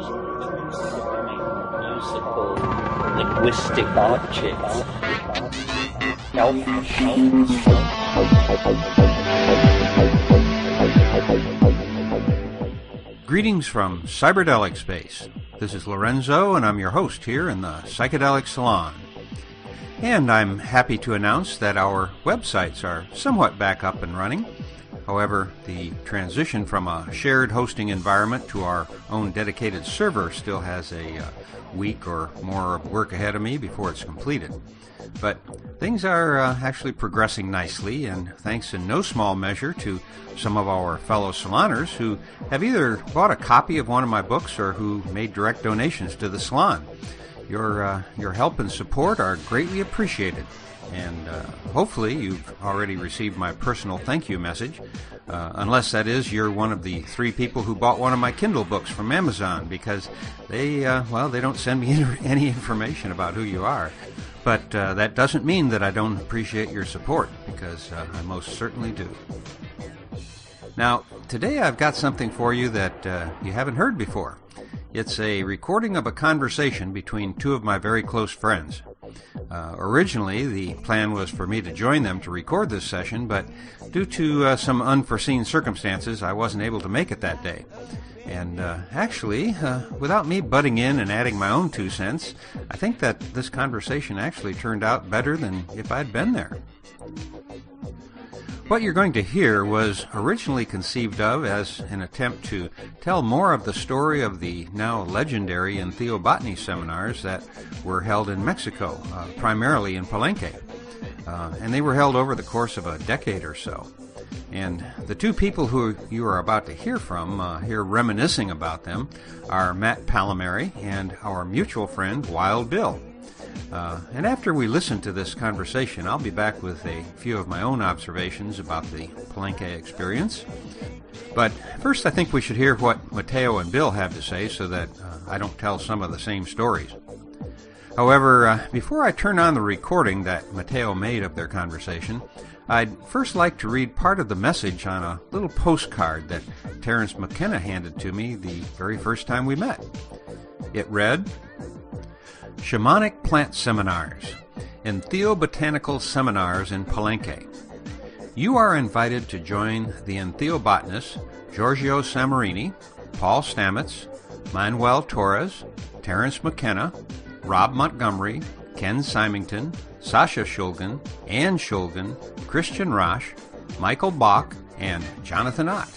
transforming musical linguistic objects. Greetings from Cyberdelic Space. This is Lorenzo, and I'm your host here in the Psychedelic Salon. And I'm happy to announce that our websites are somewhat back up and running. However, the transition from a shared hosting environment to our own dedicated server still has a week or more of work ahead of me before it's completed. But things are actually progressing nicely, and thanks in no small measure to some of our fellow saloners who have either bought a copy of one of my books or who made direct donations to the salon. Your help and support are greatly appreciated, and hopefully you've already received my personal thank you message, unless that is you're one of the 3 people who bought one of my Kindle books from Amazon, because they don't send me any information about who you are. But that doesn't mean that I don't appreciate your support, because I most certainly do. Now, today I've got something for you that you haven't heard before. It's a recording of a conversation between 2 of my very close friends. Originally, the plan was for me to join them to record this session, but due to some unforeseen circumstances, I wasn't able to make it that day. And actually, without me butting in and adding my own 2 cents, I think that this conversation actually turned out better than if I'd been there. What you're going to hear was originally conceived of as an attempt to tell more of the story of the now legendary Entheobotany seminars that were held in Mexico, primarily in Palenque. And they were held over the course of a decade or so. And the 2 people who you are about to hear from, here reminiscing about them, are Matt Palomary and our mutual friend, Wild Bill. And after we listen to this conversation, I'll be back with a few of my own observations about the Palenque experience. But first, I think we should hear what Mateo and Bill have to say so that I don't tell some of the same stories. However, before I turn on the recording that Mateo made of their conversation, I'd first like to read part of the message on a little postcard that Terence McKenna handed to me the very first time we met. It read, Shamanic Plant Seminars, Entheobotanical Seminars in Palenque. You are invited to join the Entheobotanists Giorgio Samarini, Paul Stamets, Manuel Torres, Terence McKenna, Rob Montgomery, Ken Symington, Sasha Shulgin, Ann Shulgin, Christian Roche, Michael Bach, and Jonathan Ott.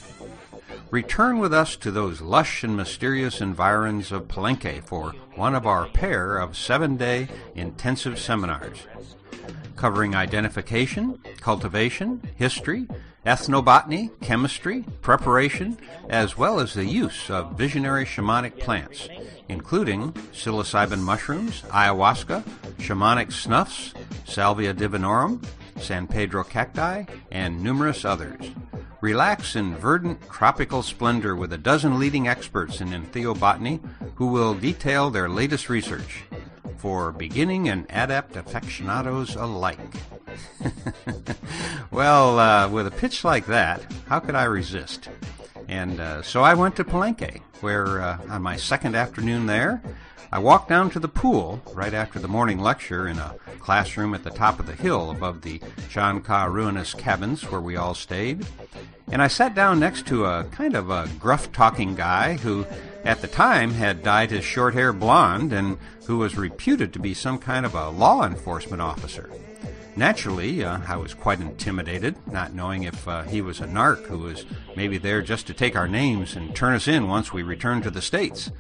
Return with us to those lush and mysterious environs of Palenque for one of our pair of 7-day intensive seminars, covering identification, cultivation, history, ethnobotany, chemistry, preparation, as well as the use of visionary shamanic plants, including psilocybin mushrooms, ayahuasca, shamanic snuffs, salvia divinorum, San Pedro cacti, and numerous others. Relax in verdant tropical splendor with a dozen leading experts in entheobotany who will detail their latest research for beginning and adept aficionados alike. Well, with a pitch like that, how could I resist? And so I went to Palenque, where on my second afternoon there, I walked down to the pool right after the morning lecture in a classroom at the top of the hill above the John Ka ruinous cabins where we all stayed. And I sat down next to a kind of a gruff-talking guy who, at the time, had dyed his short hair blonde and who was reputed to be some kind of a law enforcement officer. Naturally, I was quite intimidated, not knowing if he was a narc who was maybe there just to take our names and turn us in once we returned to the States.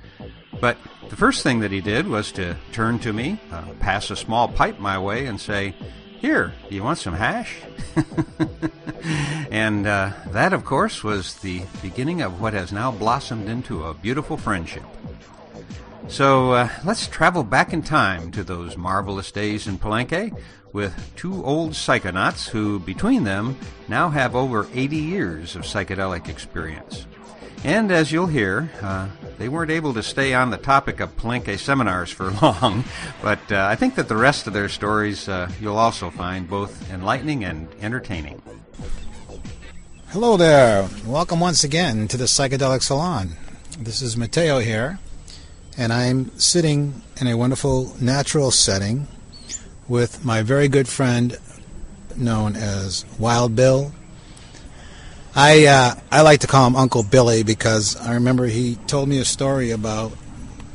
But the first thing that he did was to turn to me, pass a small pipe my way, and say, "Here, you want some hash?" And that, of course, was the beginning of what has now blossomed into a beautiful friendship. So let's travel back in time to those marvelous days in Palenque with 2 old psychonauts who, between them, now have over 80 years of psychedelic experience. And as you'll hear, they weren't able to stay on the topic of Palenque seminars for long, but I think that the rest of their stories you'll also find both enlightening and entertaining. Hello there. Welcome once again to the Psychedelic Salon. This is Mateo here. and I'm sitting in a wonderful natural setting with my very good friend known as Wild Bill. I like to call him Uncle Billy because I remember he told me a story about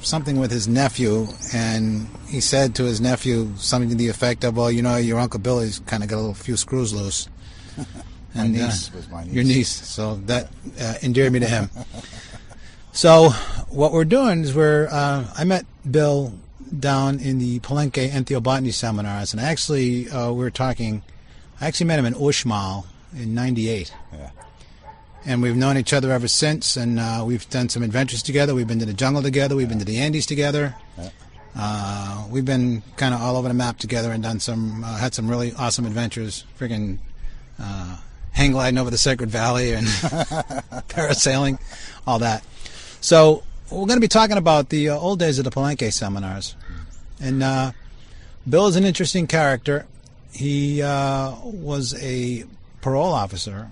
something with his nephew, and he said to his nephew something to the effect of, well, you know, your Uncle Billy's kind of got a few screws loose. And my niece was my niece. Your niece. So that endeared me to him. So what we're doing is I met Bill down in the Palenque Entheobotany seminars, and actually I actually met him in Uxmal in '98. Yeah. And we've known each other ever since, and we've done some adventures together. We've been to the jungle together. We've been to the Andes together. Yeah. We've been kind of all over the map together and done had some really awesome adventures. Friggin' hang gliding over the Sacred Valley and parasailing, all that. So we're going to be talking about the old days of the Palenque seminars. And Bill is an interesting character. He was a parole officer,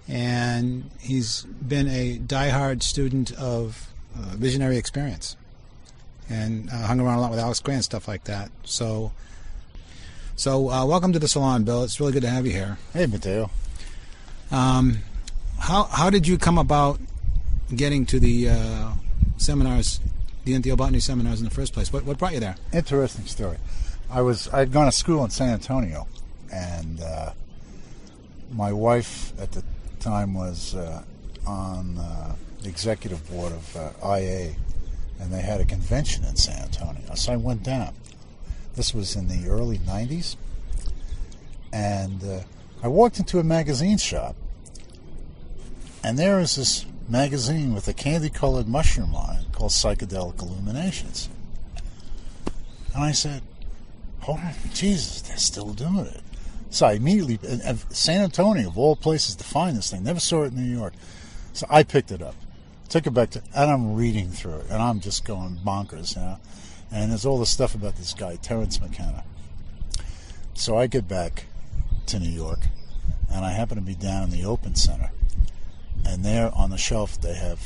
and he's been a diehard student of visionary experience, and hung around a lot with Alex Grant and stuff like that. So welcome to the salon, Bill. It's really good to have you here. Hey, Mateo. How did you come about getting to the seminars, the Entheobotany seminars in the first place? What brought you there? Interesting story. I'd gone to school in San Antonio, and my wife at the time was on the executive board of IA, and they had a convention in San Antonio. So I went down. This was in the early 90s, and I walked into a magazine shop, and there was this magazine with a candy-colored mushroom on it called Psychedelic Illuminations. And I said, oh, Jesus, they're still doing it. So I immediately, San Antonio, of all places to find this thing, never saw it in New York. So I picked it up, took it back and I'm reading through it, and I'm just going bonkers, you know. And there's all this stuff about this guy, Terence McKenna. So I get back to New York, and I happen to be down in the Open Center. And there on the shelf they had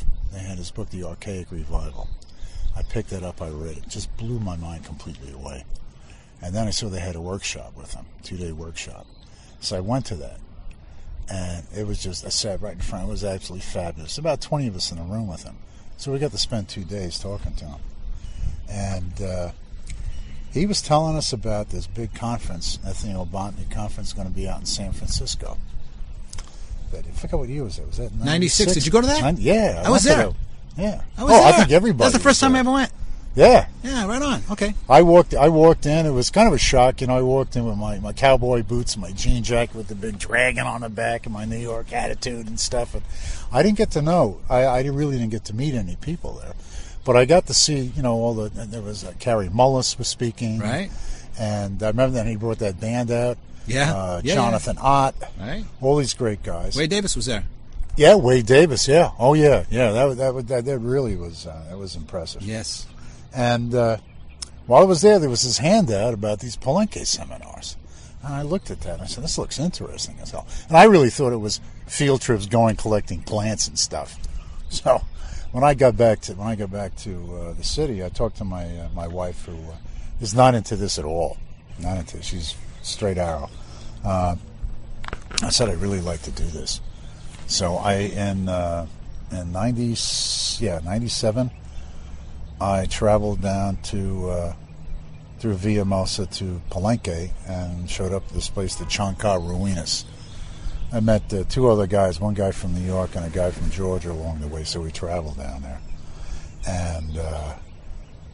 his book, The Archaic Revival. I picked it up, I read it. Just blew my mind completely away. And then I saw they had a workshop with him, 2-day workshop. So I went to that. And it was just, I sat right in front. It was absolutely fabulous. About 20 of us in a room with him. So we got to spend 2 days talking to him. And he was telling us about this big conference, Entheobotany conference, going to be out in San Francisco. I forgot what year was it. Was that 96? Did you go to that? Yeah. I was there. Yeah. I was there. I think everybody. That's the first time I ever went. Yeah. Yeah, right on. Okay. I walked in. It was kind of a shock. You know, I walked in with my cowboy boots, my jean jacket with the big dragon on the back, and my New York attitude and stuff. And I didn't get to know. I really didn't get to meet any people there. But I got to see, you know, there was Carrie Mullis was speaking. Right. And I remember that he brought that band out. Yeah. Jonathan Ott. Right. All these great guys. Wade Davis was there. Yeah, Wade Davis. Yeah. Oh, yeah. Yeah. That really was. That was impressive. Yes. And while I was there was this handout about these Palenque seminars. And I looked at that and I said, this looks interesting as hell. And I really thought it was field trips going collecting plants and stuff. So when I got back to the city, I talked to my wife, who is not into this at all. Not into it. She's straight arrow. I said I'd really like to do this. So in 97, I traveled down through Villa Mosa to Palenque and showed up at this place, the Chankar Ruinas. I met 2 other guys, one guy from New York and a guy from Georgia along the way, so we traveled down there. And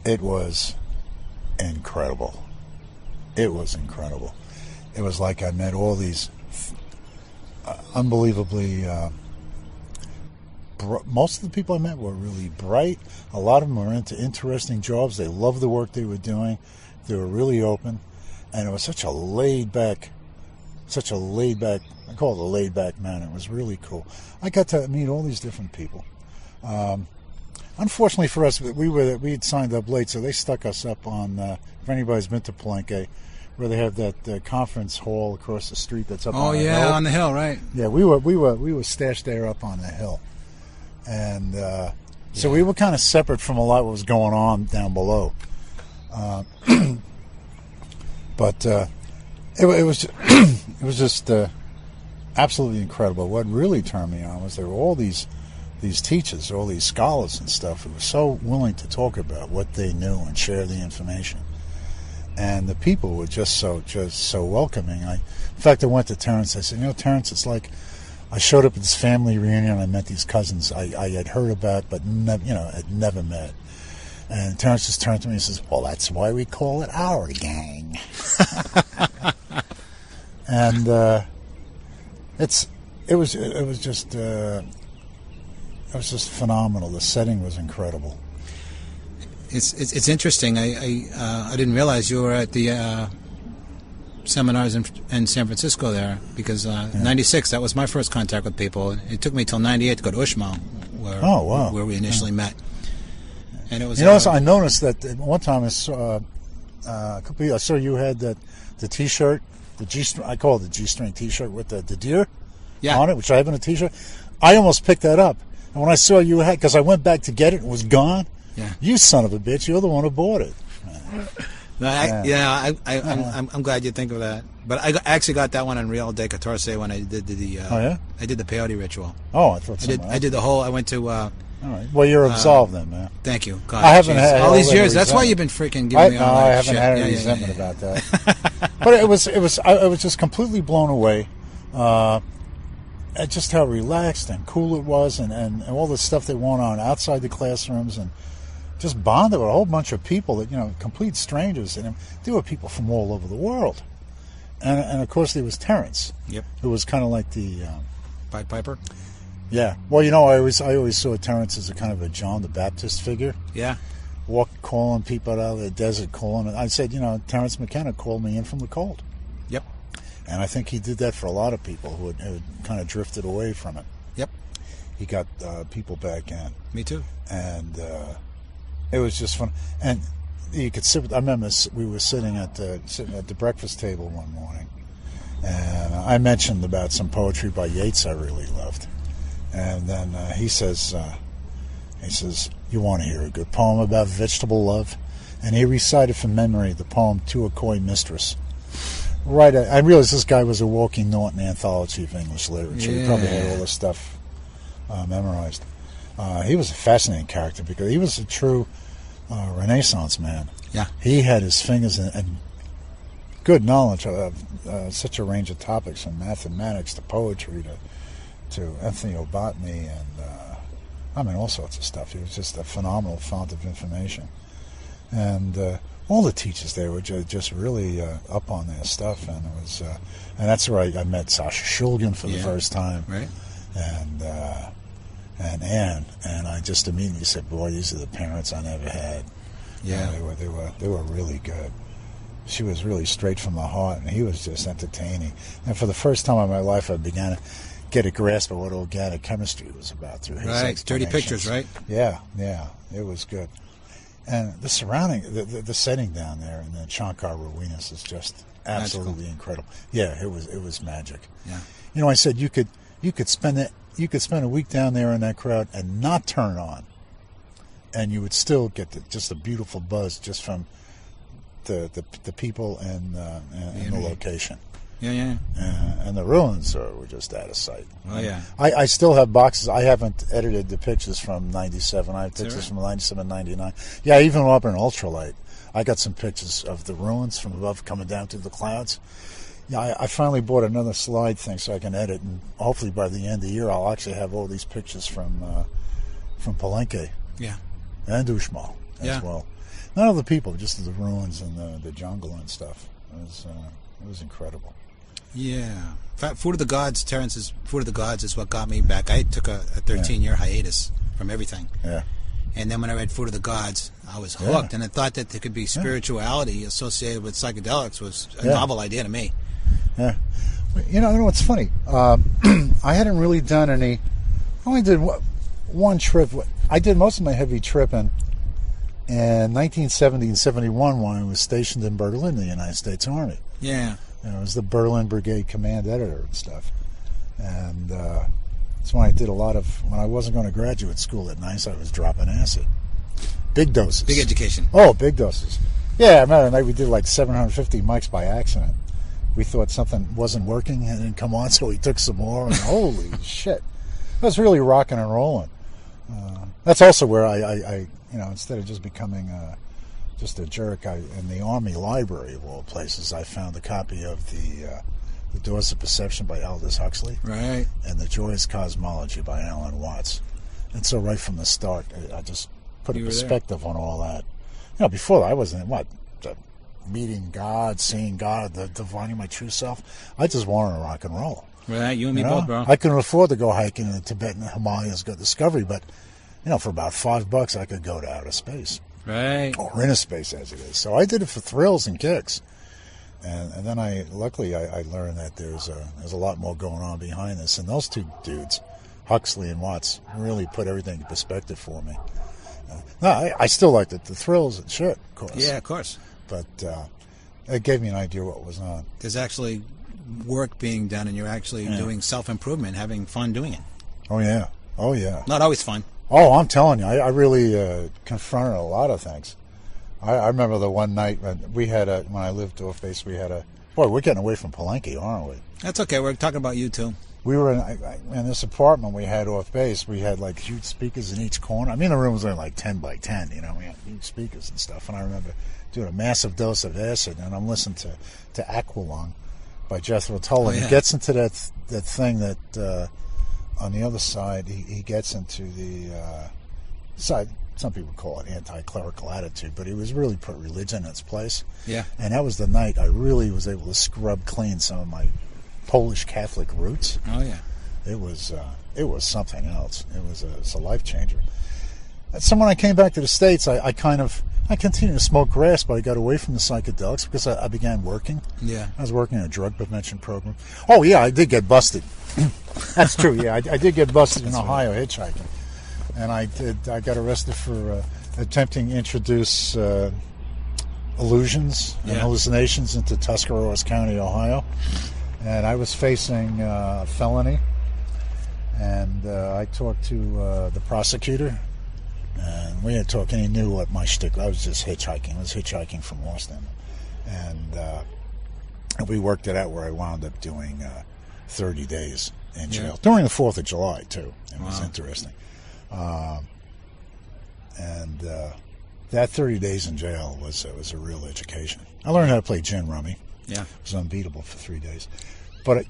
it was incredible. It was incredible. It was like I met all these unbelievably... most of the people I met were really bright. A lot of them were into interesting jobs. They loved the work they were doing. They were really open. And it was such a laid-back, I call it a laid-back manner. It was really cool. I got to meet all these different people. Unfortunately for us, we had signed up late, so they stuck us up on, if anybody's been to Palenque, where they have that conference hall across the street that's up on the hill. Oh, yeah, on the hill, right. Yeah, we were stashed there up on the hill. And So we were kind of separate from a lot of what was going on down below. But it was it was just absolutely incredible. What really turned me on was there were all these teachers, all these scholars and stuff who were so willing to talk about what they knew and share the information. And the people were just so welcoming. In fact, I went to Terrence. I said, Terrence, it's like I showed up at this family reunion. And I met these cousins I had heard about, but had never met. And Terrence just turned to me and says, "Well, that's why we call it our gang." And it was just phenomenal. The setting was incredible. It's interesting. I didn't realize you were at the seminars in San Francisco there, because '96, that was my first contact with people. It took me till '98 to go to Uxmal, where we initially met. And it was. I noticed that one time I saw you had the T-shirt, I call it the G-string T-shirt with the deer on it, which I have in a T-shirt. I almost picked that up, and when I saw you had, because I went back to get it, it was gone. Yeah. You son of a bitch! You're the one who bought it. I'm glad you think of that. But I actually got that one on Real de Catorce when I did I did the peyote ritual. Oh, I thought I did the whole. I went to. All right. Well, you're absolved then, man. Thank you. God, I haven't had all these years. resentment. That's why you've been freaking giving me all I that haven't shit. had any resentment about that. But I was just completely blown away at just how relaxed and cool it was, and all the stuff that went on outside the classrooms, and just bonded with a whole bunch of people that complete strangers, and there were people from all over the world, and of course there was Terrence, who was kind of like the Pied Piper. Yeah. Well, I always saw Terrence as a kind of a John the Baptist figure. Yeah. Calling people out of the desert, calling. I said, Terrence McKenna called me in from the cold. Yep. And I think he did that for a lot of people who had kind of drifted away from it. Yep. He got people back in. Me too. And it was just fun. And you could sit. I remember we were sitting at the breakfast table one morning, and I mentioned about some poetry by Yeats I really loved. And then he says, "You want to hear a good poem about vegetable love?" And he recited from memory the poem "To a Coy Mistress." Right, I realized this guy was a walking Norton anthology of English literature. He probably had all this stuff memorized. He was a fascinating character because he was a true Renaissance man. Yeah, he had his fingers and good knowledge of such a range of topics, from mathematics to poetry to Entheobotany and all sorts of stuff. He was just a phenomenal fount of information, and all the teachers there were just really up on their stuff, and it was and that's where I met Sasha Shulgin for the first time, right? And Anne, and I just immediately said, "Boy, these are the parents I never had." Yeah, they were really good. She was really straight from the heart, and he was just entertaining. And for the first time in my life, I began to get a grasp of what organic chemistry was about through his explanations. Dirty pictures, right? Yeah, it was good. And the surrounding, the setting down there in the Shankar Ruinas is just absolutely incredible. Yeah, it was magic. Yeah. I said you could spend a week down there in that crowd and not turn on, and you would still get just a beautiful buzz just from the people and the location. Yeah. And the ruins were just out of sight. Oh, yeah. I still have boxes. I haven't edited the pictures from 97. I have pictures from 97, 99. Yeah, even up in ultralight. I got some pictures of the ruins from above coming down through the clouds. Yeah, I finally bought another slide thing so I can edit, and hopefully by the end of the year I'll actually have all these pictures from Palenque. Yeah. And Uxmal as well. Not of the people, just of the ruins and the jungle and stuff. It was incredible. Yeah. Food of the Gods, Terrence's Food of the Gods is what got me back. I took a 13-year hiatus from everything. Yeah. And then when I read Food of the Gods, I was hooked, and I thought that there could be spirituality associated with psychedelics was a novel idea to me. Yeah. You know what's funny? I hadn't really done any... I only did one trip. I did most of my heavy tripping in 1970 and 71 when I was stationed in Berlin in the United States Army. Yeah. I was the Berlin Brigade Command Editor and stuff. And That's when I did a lot of, when I wasn't going to graduate school at night, I was dropping acid. Big doses. Big education. Oh, big doses. Yeah, I remember the night we did like 750 mics by accident. We thought something wasn't working and didn't come on, so we took some more, and holy shit. It was really rocking and rolling. That's also where I instead of just becoming just a jerk, in the Army Library of all places, I found a copy of the Doors of Perception by Aldous Huxley, Right. and The Joyous Cosmology by Alan Watts. And so right from the start, I just put a perspective on all that. Before I wasn't, meeting God, seeing God, divining my true self. I just wanted to rock and roll. Right, you and me both, bro. I couldn't afford to go hiking in the Tibetan Himalayas, go Discovery, but, for about $5, I could go to outer space. Right. Or inner space, as it is. So I did it for thrills and kicks. And then luckily I learned that there's a lot more going on behind this. And those two dudes, Huxley and Watts, really put everything in perspective for me. I still liked it, the thrills and shit, of course. Yeah, of course. But it gave me an idea what was on. There's actually work being done, and you're actually doing self-improvement, having fun doing it. Oh, yeah. Not always fun. Oh, I'm telling you, I really confronted a lot of things. I remember the one night when when I lived off base, boy, we're getting away from Palenque, aren't we? That's okay. We're talking about you, too. We were in this apartment we had off base. We had like huge speakers in each corner. I mean, the room was only like 10 by 10, we had huge speakers and stuff. And I remember doing a massive dose of acid, and I'm listening to Aqualung by Jethro Tull. And he gets into that thing that on the other side, he gets into the side. Some people call it anti-clerical attitude, but he was really put religion in its place. Yeah. And that was the night I really was able to scrub clean some of my Polish Catholic roots. Oh yeah. It was something else. It's a life changer. And so when I came back to the States, I continued to smoke grass, but I got away from the psychedelics because I began working. Yeah. I was working in a drug prevention program. Oh yeah, I did get busted. That's true. Yeah, I did get busted in Ohio hitchhiking. And I got arrested for attempting to introduce illusions and hallucinations into Tuscarawas County, Ohio. And I was facing a felony. And I talked to the prosecutor. And we had talked, and he knew what my shtick was. I was just hitchhiking. I was hitchhiking from Austin. And we worked it out where I wound up doing 30 days in jail. During the 4th of July, too. It was interesting. That 30 days in jail was a real education. I learned how to play gin rummy. Yeah, it was unbeatable for 3 days. But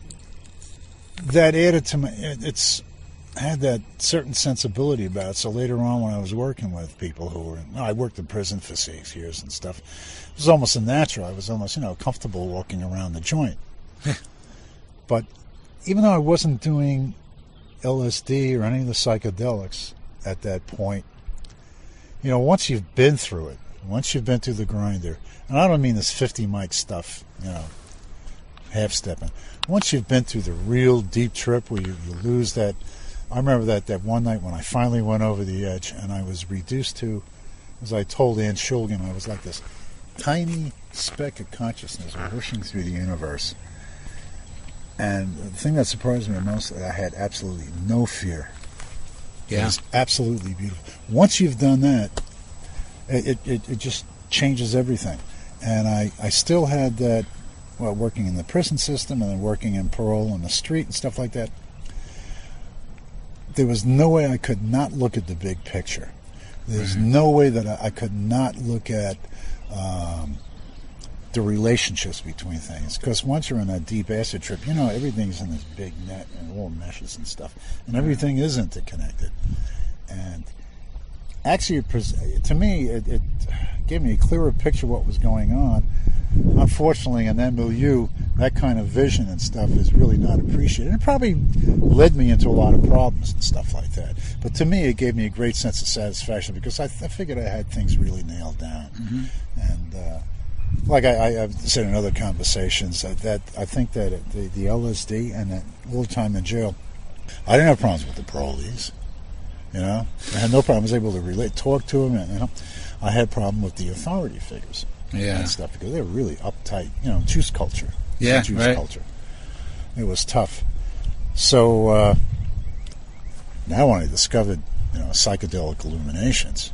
that added to it's had that certain sensibility about it. So later on, when I was working with people I worked in prison for 6 years and stuff. It was almost a natural. I was almost comfortable walking around the joint. But even though I wasn't doing LSD or any of the psychedelics at that point, once you've been through it, once you've been through the grinder, and I don't mean this 50 mic stuff, half-stepping. Once you've been through the real deep trip where you lose that, I remember that one night when I finally went over the edge and I was reduced to, as I told Ann Shulgin, I was like this tiny speck of consciousness whooshing through the universe. And the thing that surprised me the most, I had absolutely no fear. Yeah. It was absolutely beautiful. Once you've done that, it just changes everything. And I still had that, working in the prison system and then working in parole on the street and stuff like that. There was no way I could not look at the big picture. There's no way that I could not look at the relationships between things, because once you're in that deep acid trip, everything's in this big net and all meshes and stuff, and everything is interconnected. And actually, to me, it gave me a clearer picture of what was going on. Unfortunately, in that milieu, that kind of vision and stuff is really not appreciated. It probably led me into a lot of problems and stuff like that. But to me, it gave me a great sense of satisfaction because I figured I had things really nailed down. Mm-hmm. And like I've said in other conversations, that I think that the LSD and that little time in jail, I didn't have problems with the parolees. I had no problem. I was able to talk to them, and I had a problem with the authority figures. And stuff because they were really uptight. Juice culture. Yeah, Juice culture. It was tough. So Now when I discovered, psychedelic illuminations,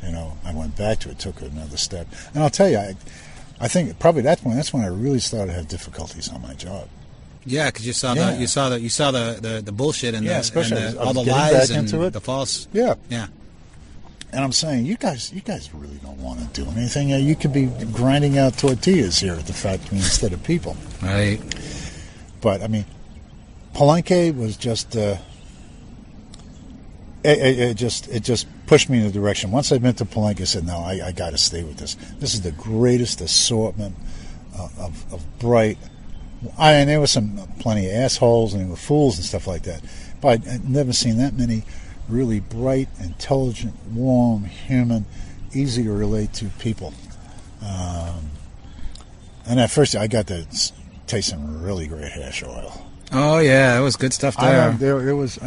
I went back to it, took another step. And I'll tell you, I think probably that's when I really started to have difficulties on my job. Yeah, because you saw the bullshit and especially all the lies and into it. the false. Yeah. Yeah. And I'm saying, you guys really don't want to do anything. You could be grinding out tortillas here at the factory instead of people. Right. But I mean, Palenque was just it just pushed me in the direction. Once I've been to Palenque, I said, no, I got to stay with this. This is the greatest assortment of bright. And there was plenty of assholes and there were fools and stuff like that. But I'd never seen that many really bright, intelligent, warm, human, easy to relate to people. And at first, I got to taste some really great hash oil. Oh yeah, it was good stuff there. I remember this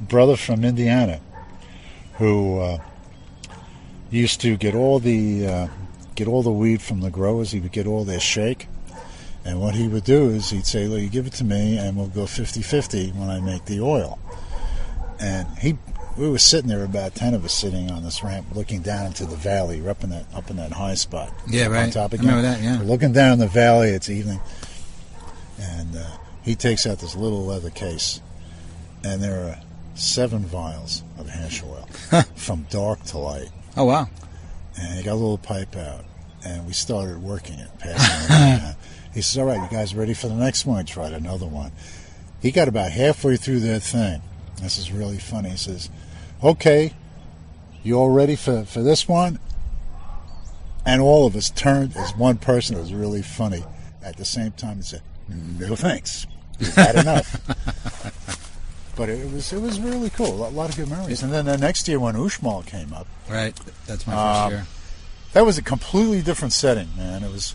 brother from Indiana who used to get all the weed from the growers. He would get all their shake, and what he would do is he'd say, "Look, you give it to me, and we'll go 50-50 when I make the oil." And we were sitting there, about 10 of us sitting on this ramp, looking down into the valley, up in that high spot. Yeah, right. On top again. I remember that. Yeah. We're looking down the valley. It's evening. And he takes out this little leather case, and there are 7 vials of hash oil from dark to light. Oh, wow. And he got a little pipe out, and we started working it, passing it around. He says, all right, you guys ready for the next one? I tried another one. He got about halfway through that thing. This is really funny. He says, okay, you all ready for this one? And all of us turned as one person. It was really funny. At the same time, he said, no thanks. We've had enough. But it was really cool. A lot of good memories. And then the next year when Uxmal came up. Right. That's my first year. That was a completely different setting, man. It was...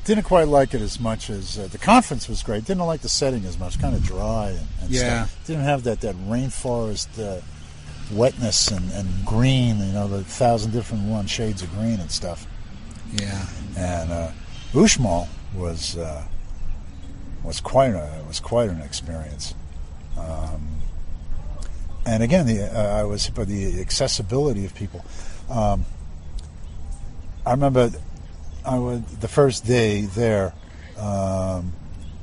didn't quite like it as much as... the conference was great. Didn't like the setting as much. Kind of dry and stuff. Didn't have that rainforest wetness and green, the 1,000 different shades of green and stuff. Yeah. And Uxmal was quite an experience. And again, the accessibility of people. I remember the first day there, Ann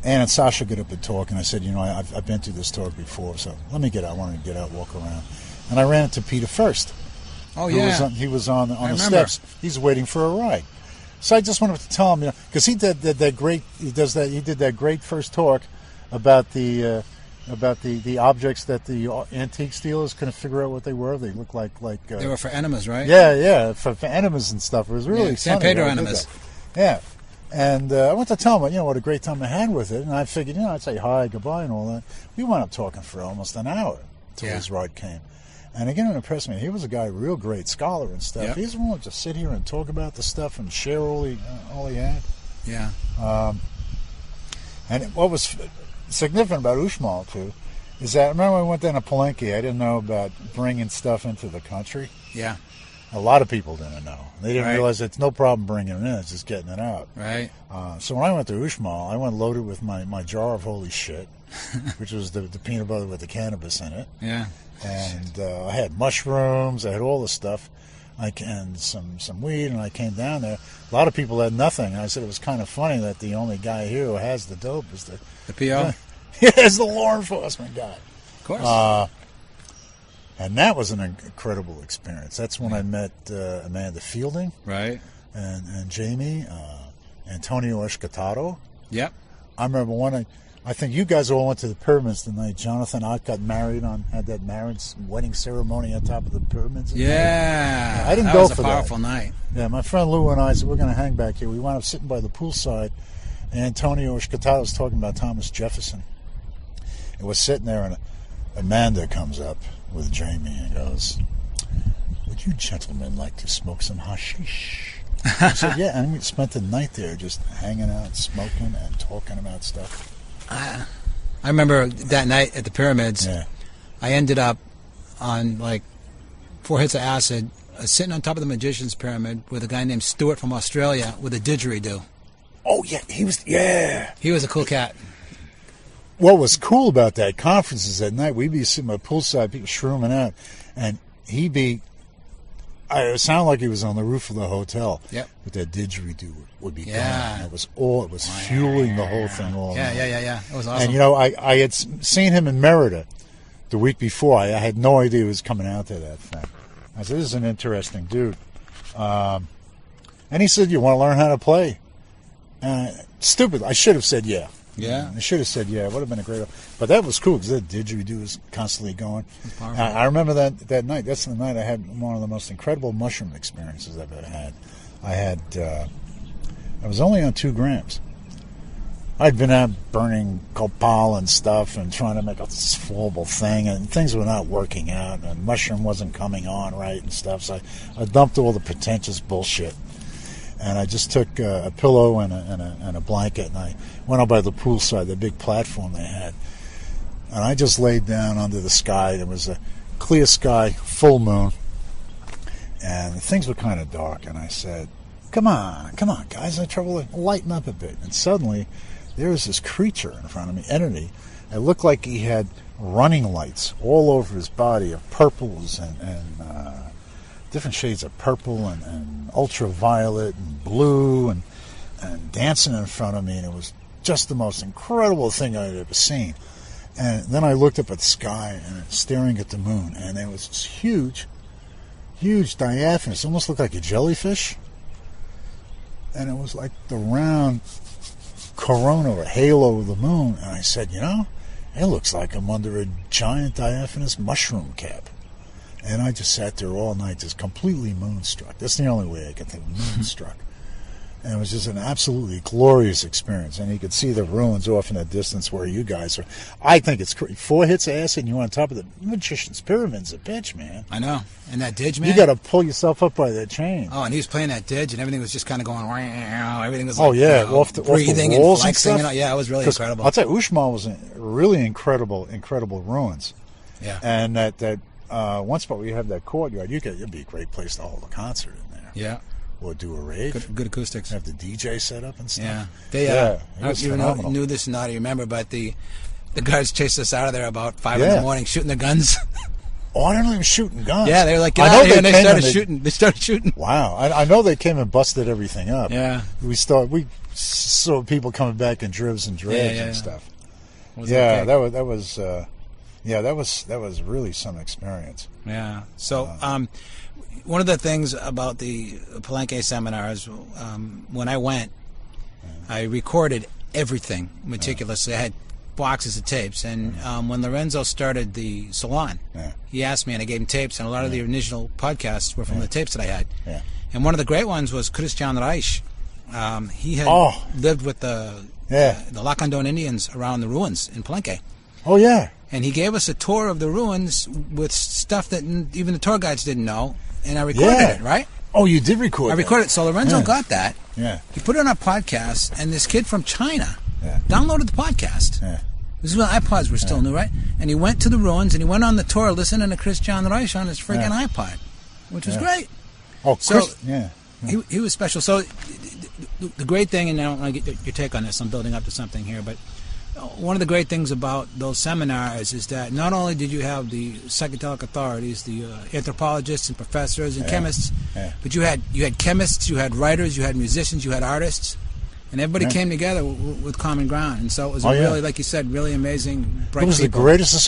and Sasha got up and talk, and I said, I've been through this talk before, so let me get out. I wanted to get out, walk around. And I ran into Peter First. Oh, yeah. He was on the steps. He's waiting for a ride. So I just wanted to tell him, because he did that great first talk about the objects that the antique dealers couldn't figure out what they were. They looked like they were for enemas, right? Yeah, for enemas and stuff. It was really funny. San Pedro enemas. Yeah, and I went to tell him, what a great time I had with it, and I figured, I'd say hi, goodbye, and all that. We wound up talking for almost an hour till his ride came. And again, it impressed me. He was a guy, real great scholar and stuff. Yep. He's willing to sit here and talk about the stuff and share all he had. Yeah. And what was significant about Uxmal, too, is that I remember when I went down to Palenque, I didn't know about bringing stuff into the country. Yeah. A lot of people didn't know. They didn't realize it's no problem bringing it in, it's just getting it out. Right. So when I went to Uxmal, I went loaded with my jar of holy shit, which was the peanut butter with the cannabis in it. Yeah. And I had mushrooms, I had all the stuff, and some weed, and I came down there. A lot of people had nothing. And I said it was kind of funny that the only guy here who has the dope is the PO? Is the law enforcement guy. Of course. And that was an incredible experience. That's when I met Amanda Fielding. Right. And Jamie, Antonio Escatado. Yep. I remember I think you guys all went to the pyramids the night Jonathan Ott got married had that wedding ceremony on top of the pyramids. Yeah. I didn't go for that. That was a powerful night. Yeah, my friend Lou and I said, we're going to hang back here. We wound up sitting by the poolside, and Antonio Escatado was talking about Thomas Jefferson. And we're sitting there, and Amanda comes up with Jamie and goes, would you gentlemen like to smoke some hashish? I said, yeah, and we spent the night there just hanging out, smoking, and talking about stuff. I remember that night at the pyramids, I ended up on 4 hits of acid, sitting on top of the Magician's Pyramid with a guy named Stuart from Australia with a didgeridoo. Oh, yeah, he was a cool cat. what was cool about that conference is at night we'd be sitting by poolside, people shrooming out, and he'd be. It sounded like he was on the roof of the hotel. Yep. But that didgeridoo would be going. Yeah. It was fueling the whole thing all night. Yeah. It was awesome. And, I had seen him in Merida the week before. I had no idea he was coming out to that thing. I said, this is an interesting dude. And he said, you want to learn how to play? Stupid. I should have said yeah. Yeah. I should have said yeah. It would have been a great... But that was cool because that didgeridoo was constantly going. I remember that night. That's the night I had one of the most incredible mushroom experiences I've ever had. I was only on 2 grams. I'd been out burning copal and stuff and trying to make a swallowable thing, and things were not working out, and mushroom wasn't coming on right and stuff, so I dumped all the pretentious bullshit. And I just took a pillow and a blanket, and I went out by the poolside, the big platform they had. And I just laid down under the sky. There was a clear sky, full moon, and things were kind of dark. And I said, come on, guys, I had trouble to lighten up a bit. And suddenly, there was this creature in front of me, entity. It looked like he had running lights all over his body of purples and different shades of purple and ultraviolet and blue and dancing in front of me, and it was just the most incredible thing I'd ever seen. And then I looked up at the sky and staring at the moon, and there was this huge diaphanous, almost looked like a jellyfish, and it was like the round corona or halo of the moon. And I said, it looks like I'm under a giant diaphanous mushroom cap. And I just sat there all night, just completely moonstruck. That's the only way I can think, moonstruck. And it was just an absolutely glorious experience. And you could see the ruins off in the distance where you guys are. I think it's 4 hits of acid and you're on top of the Magician's Pyramid's a bitch, man. I know. And that didge, man. You got to pull yourself up by that chain. Oh, and he was playing that didge, and everything was just kind of going, everything was like, off the walls and stuff. Yeah, it was really incredible. I'll tell you, Uxmal was really incredible ruins. Yeah. And that one spot where you have that courtyard, it'd be a great place to hold a concert in there. Yeah. Or do a rave. Good acoustics. Have the DJ set up and stuff. Yeah. It was even phenomenal. Knew this or not, I remember, but the guards chased us out of there about 5 in the morning, shooting their guns. Oh, I didn't even shooting guns. Yeah, they were like, get out of here, and they started shooting. Wow. I know they came and busted everything up. Yeah. We saw people coming back in dribs and drags and stuff. Okay. That was really some experience. Yeah. So, one of the things about the Palenque seminars, when I went, I recorded everything meticulously. I had boxes of tapes, and when Lorenzo started the salon, he asked me, and I gave him tapes, and a lot of the original podcasts were from the tapes that I had. Yeah. And one of the great ones was Christian Reich. He had lived with the Lacandon Indians around the ruins in Palenque. Oh, yeah. And he gave us a tour of the ruins with stuff that even the tour guides didn't know, and I recorded it, right? Oh, you did record I recorded it. So Lorenzo got that. Yeah. He put it on a podcast, and this kid from China downloaded the podcast. Yeah. This is when iPods were still new, right? And he went to the ruins, and he went on the tour listening to Christian Reich on his friggin' iPod, which was great. Oh, He was special. So the great thing, and I don't want to get your take on this, I'm building up to something here, but one of the great things about those seminars is that not only did you have the psychedelic authorities, the anthropologists and professors and chemists, but you had chemists, you had writers, you had musicians, you had artists, and everybody came together with common ground. And so it was really, like you said, really amazing, bright people. It was the greatest.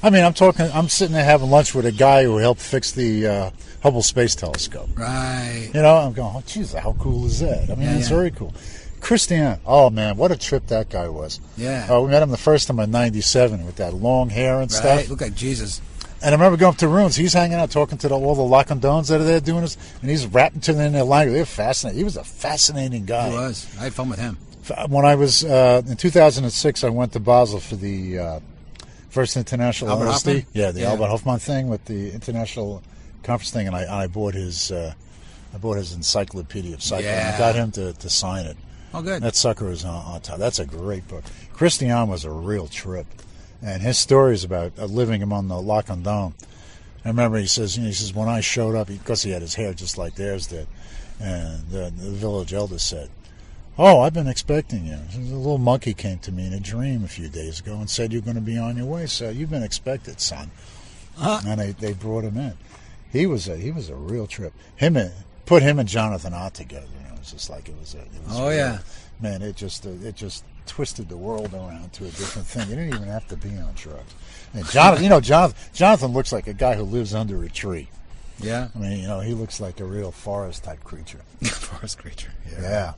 I mean, I'm sitting there having lunch with a guy who helped fix the Hubble Space Telescope. Right. I'm going, oh, geez, how cool is that? I mean, it's very cool. Christian, oh man, what a trip that guy was. Yeah. We met him the first time in '97 with that long hair and stuff. Right, looked like Jesus. And I remember going up to ruins. He's hanging out, talking to all the Lacandons that are there doing this, and he's rapping to them in their language. They're fascinating. He was a fascinating guy. He was. I had fun with him. When I was, in 2006, I went to Basel for the first international Albert LSD. Hoffman? Yeah, the Albert Hoffman thing with the international conference thing, and I bought his Encyclopedia of Psycho, and I got him to sign it. Oh, good. That sucker is on top. That's a great book. Christian was a real trip. And his stories about living among the Lacandon. I remember he says, when I showed up, because he had his hair just like theirs did, and the village elder said, "Oh, I've been expecting you." A little monkey came to me in a dream a few days ago and said you're going to be on your way, so you've been expected, son. And they brought him in. He was a real trip. Put him and Jonathan Ott together. It was just like it was yeah. Man, it just twisted the world around to a different thing. You didn't even have to be on drugs. And Jonathan looks like a guy who lives under a tree. Yeah. I mean, he looks like a real forest type creature. Forest creature. Yeah.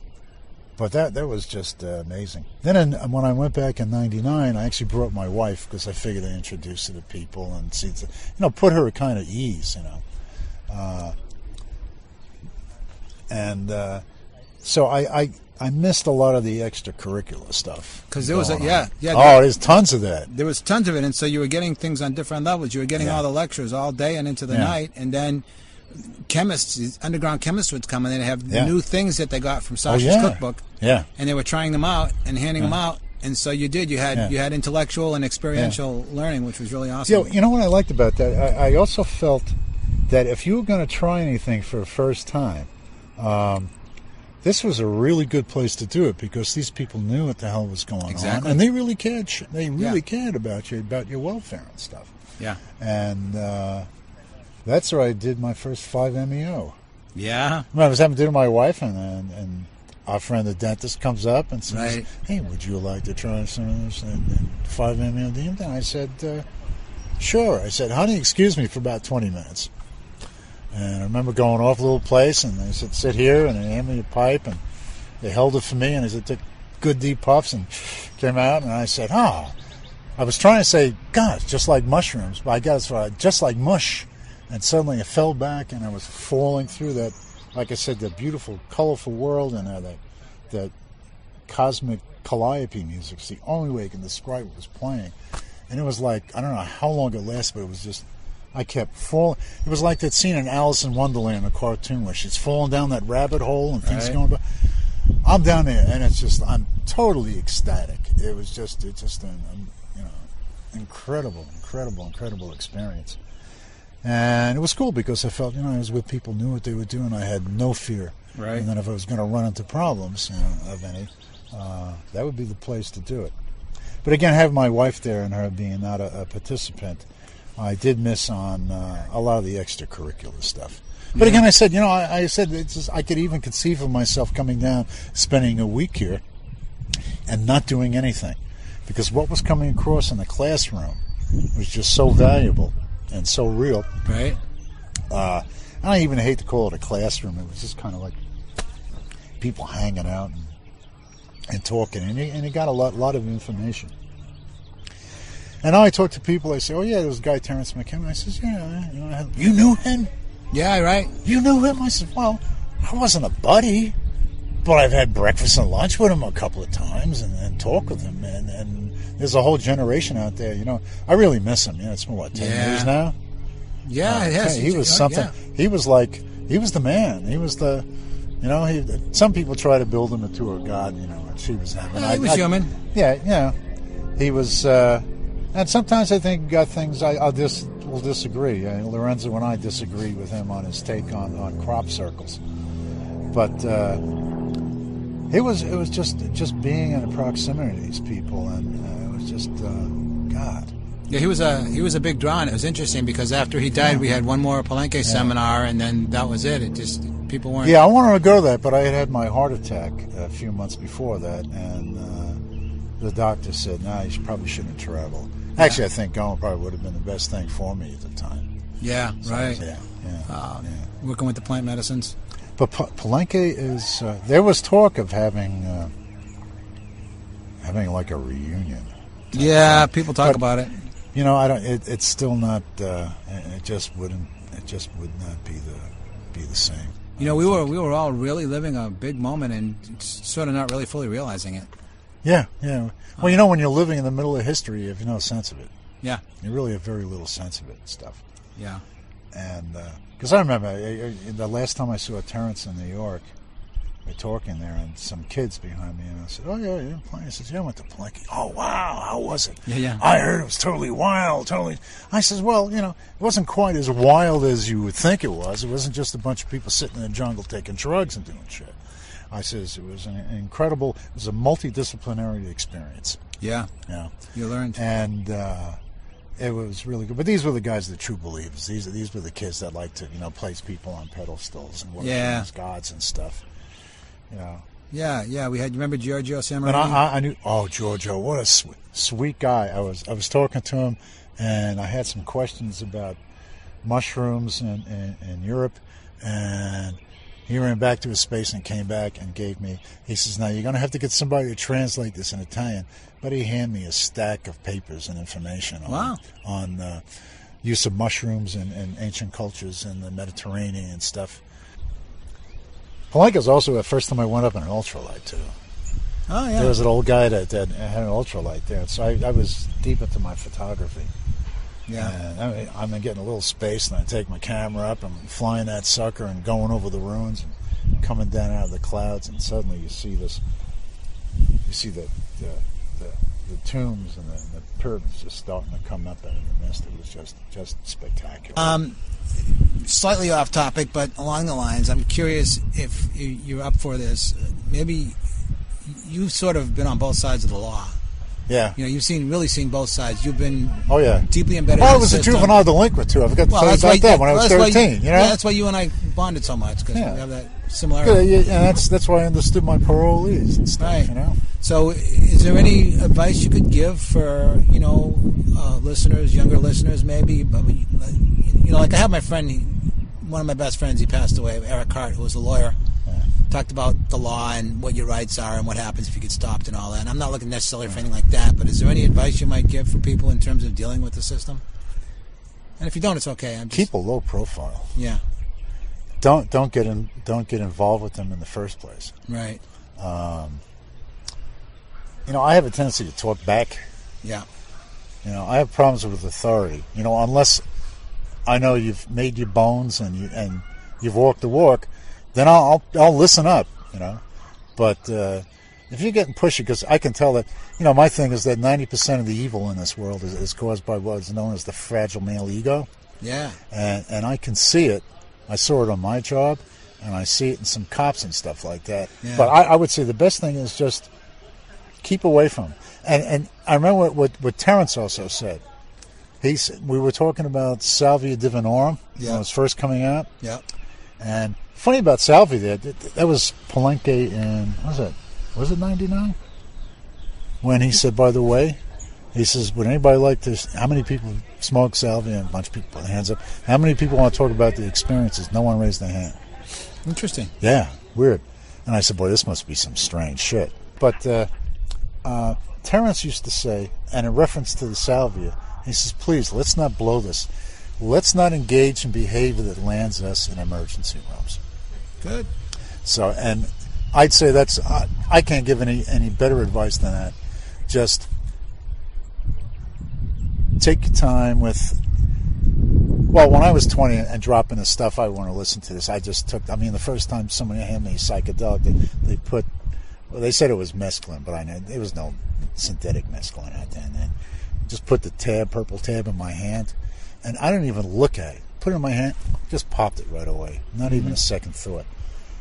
But that was just amazing. Then when I went back in '99, I actually brought my wife because I figured I'd introduce her to people and see, put her at kind of ease, So I missed a lot of the extracurricular stuff. Because there was there's tons of that. There was tons of it, and so you were getting things on different levels. You were getting all the lectures all day and into the night, and then underground chemists would come and they'd have new things that they got from Sasha's cookbook. Yeah. And they were trying them out and handing them out. And so you had intellectual and experiential learning, which was really awesome. You know what I liked about that? I also felt that if you were going to try anything for the first time, this was a really good place to do it because these people knew what the hell was going on, and they really cared. They really cared about your welfare and stuff. Yeah. And that's where I did my first 5 MEO. Yeah. I was having to do it with my wife, and our friend the dentist comes up and says, "Hey, would you like to try some of this 5 MEO DMT?" And I said, "Sure." I said, "Honey, excuse me for about 20 minutes." And I remember going off a little place, and they said, "Sit here," and they handed me a pipe, and they held it for me, and they said, "Take good deep puffs," and came out, and I said, "Oh." I was trying to say, "God, it's just like mushrooms," but I guess just like mush. And suddenly it fell back, and I was falling through that, like I said, that beautiful, colorful world, and that cosmic calliope music. It's the only way I can describe what was playing. And it was like, I don't know how long it lasted, but it was just, I kept falling. It was like that scene in Alice in Wonderland, a cartoon, where she's falling down that rabbit hole and things going by. I'm down there, and I'm totally ecstatic. It's just an incredible experience. And it was cool because I felt, I was with people who knew what they were doing. I had no fear. Right. And then if I was going to run into problems, of any, that would be the place to do it. But again, having my wife there and her being not a participant, I did miss on a lot of the extracurricular stuff. But again, I said, I said I could even conceive of myself coming down, spending a week here, and not doing anything, because what was coming across in the classroom was just so valuable and so real. Right. I even hate to call it a classroom. It was just kind of like people hanging out and talking, and you got a lot of information. And now I talk to people. I say, "Oh yeah, there was a guy, Terrence McKenna." I says, "Yeah, you knew him." Yeah, right. You knew him? I said, "Well, I wasn't a buddy, but I've had breakfast and lunch with him a couple of times and talk with him. And there's a whole generation out there. I really miss him. It's been, 10 years now? Yeah, it has. He was something. Yeah. He was the man. He was the, some people try to build him into a god, and she was having. He was human. Yeah, he was, and sometimes I think got things we'll disagree. Lorenzo and I disagree with him on his take on crop circles. But it was just being in the proximity of these people, and it was just God. Yeah, he was a big draw, and it was interesting because after he died, we had one more Palenque seminar, and then that was it. It just people weren't. Yeah, I wanted to go to that, but I had my heart attack a few months before that, and the doctor said, "No, you probably shouldn't travel." Actually, I think going probably would have been the best thing for me at the time. Yeah, so, right. Yeah. Working with the plant medicines. But Palenque is. There was talk of having like a reunion. Yeah, people talk about it. I don't. It's still not. It just wouldn't. It just would not be the same. We were all really living a big moment and sort of not really fully realizing it. Yeah. Well, when you're living in the middle of history, you have no sense of it. Yeah. You really have very little sense of it and stuff. Yeah. And because I remember the last time I saw Terrence in New York, we're talking there, and some kids behind me, and I said, "Oh yeah, you're playing." He says, "Yeah, I went to Palenque." "Oh wow, how was it?" Yeah. "I heard it was totally wild, totally." I says, "Well, it wasn't quite as wild as you would think it was. It wasn't just a bunch of people sitting in the jungle taking drugs and doing shit. I says it was an incredible, it was a multidisciplinary experience. Yeah. Yeah. You learned. And it was really good. But these were the guys, the true believers. These were the kids that like to, place people on pedestals and worship them as gods and stuff. Yeah. We had. You remember Giorgio Sammartino? And I knew. Oh, Giorgio, what a sweet guy. I was talking to him, and I had some questions about mushrooms in Europe, and he ran back to his space and came back and gave me. He says, "Now you're going to have to get somebody to translate this in Italian." But he handed me a stack of papers and information on use of mushrooms in ancient cultures in the Mediterranean and stuff. Palenque was also the first time I went up in an ultralight too. Oh yeah. There was an old guy that had an ultralight there, so I was deep into my photography. Yeah. And I'm getting a little space, and I take my camera up, and I'm flying that sucker and going over the ruins and coming down out of the clouds, and suddenly you see this. You see the tombs and the pyramids just starting to come up out of the mist. It was just spectacular. Slightly off topic, but along the lines, I'm curious if you're up for this. Maybe you've sort of been on both sides of the law. Yeah. You've really seen both sides. You've been deeply embedded in I the was system. a juvenile delinquent, too. I forgot to tell you about that when I was 13. Yeah, that's why you and I bonded so much, because we have that similarity. Yeah, and that's why I understood my parolees and stuff, So is there any advice you could give for, listeners, younger listeners maybe? Like I have my friend, one of my best friends, he passed away, Eric Hart, who was a lawyer. Talked about the law and what your rights are and what happens if you get stopped and all that. And I'm not looking necessarily for anything like that, but is there any advice you might give for people in terms of dealing with the system? And if you don't, it's okay. Keep a low profile. Yeah. Don't get involved with them in the first place. Right. I have a tendency to talk back. Yeah. I have problems with authority. Unless I know you've made your bones and you've walked the walk, then I'll listen up. But if you're getting pushy, because I can tell that, my thing is that 90% of the evil in this world is caused by what is known as the fragile male ego. Yeah. And I can see it. I saw it on my job, and I see it in some cops and stuff like that. Yeah. But I would say the best thing is just keep away from them. And I remember what Terence also said. We were talking about Salvia Divinorum when it was first coming out. Yeah. And funny about Salvia, that was Palenque in, was it 99? When he said, by the way, he says, would anybody like to, how many people smoke Salvia? And a bunch of people put their hands up. How many people want to talk about the experiences? No one raised their hand. Interesting. Yeah, weird. And I said, boy, this must be some strange shit. But Terence used to say, and in reference to the Salvia, he says, please, let's not blow this. Let's not engage in behavior that lands us in emergency rooms. Good. So, and I'd say that's, I can't give any better advice than that. Just take your time with, well, when I was 20 and dropping the stuff, I want to listen to this. The first time somebody handed me psychedelic, they said it was mescaline, but I know there was no synthetic mescaline out there. And then just put the purple tab in my hand, and I didn't even look at it. Put it in my hand, just popped it right away. Not even a second thought.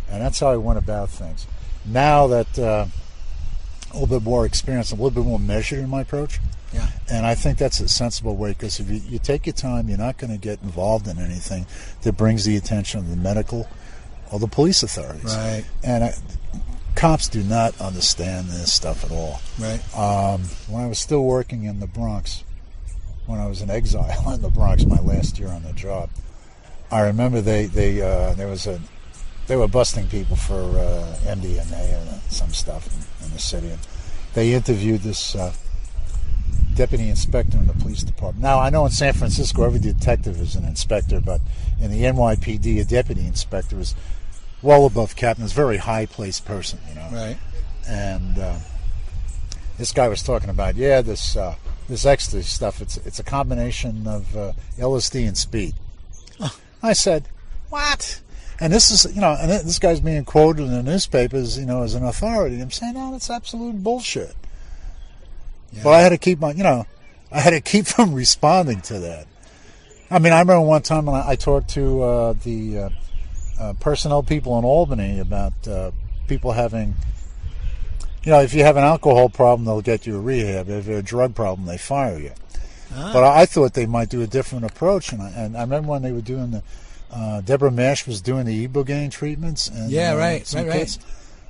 And that's how I went about things. Now that a little bit more experience, a little bit more measured in my approach. Yeah. And I think that's a sensible way, because if you take your time, you're not going to get involved in anything that brings the attention of the medical or the police authorities. Right. And cops do not understand this stuff at all. Right. When I was still working in the Bronx, when I was in exile in the Bronx, my last year on the job, I remember they were busting people for MDMA and some stuff in the city. And they interviewed this deputy inspector in the police department. Now, I know in San Francisco every detective is an inspector, but in the NYPD, a deputy inspector is well above captain. Is a very high-placed person, Right. And this guy was talking about, this ecstasy stuff. It's a combination of LSD and speed. Oh. I said, what? And this is, and this guy's being quoted in the newspapers, as an authority. I'm saying, no, that's absolute bullshit. Yeah. But I had to keep from responding to that. I remember one time when I talked to the personnel people in Albany about people having, if you have an alcohol problem, they'll get you a rehab. If you have a drug problem, they fire you. But I thought they might do a different approach, and I remember when they were doing the, Deborah Mash was doing the ibogaine treatments. And, right.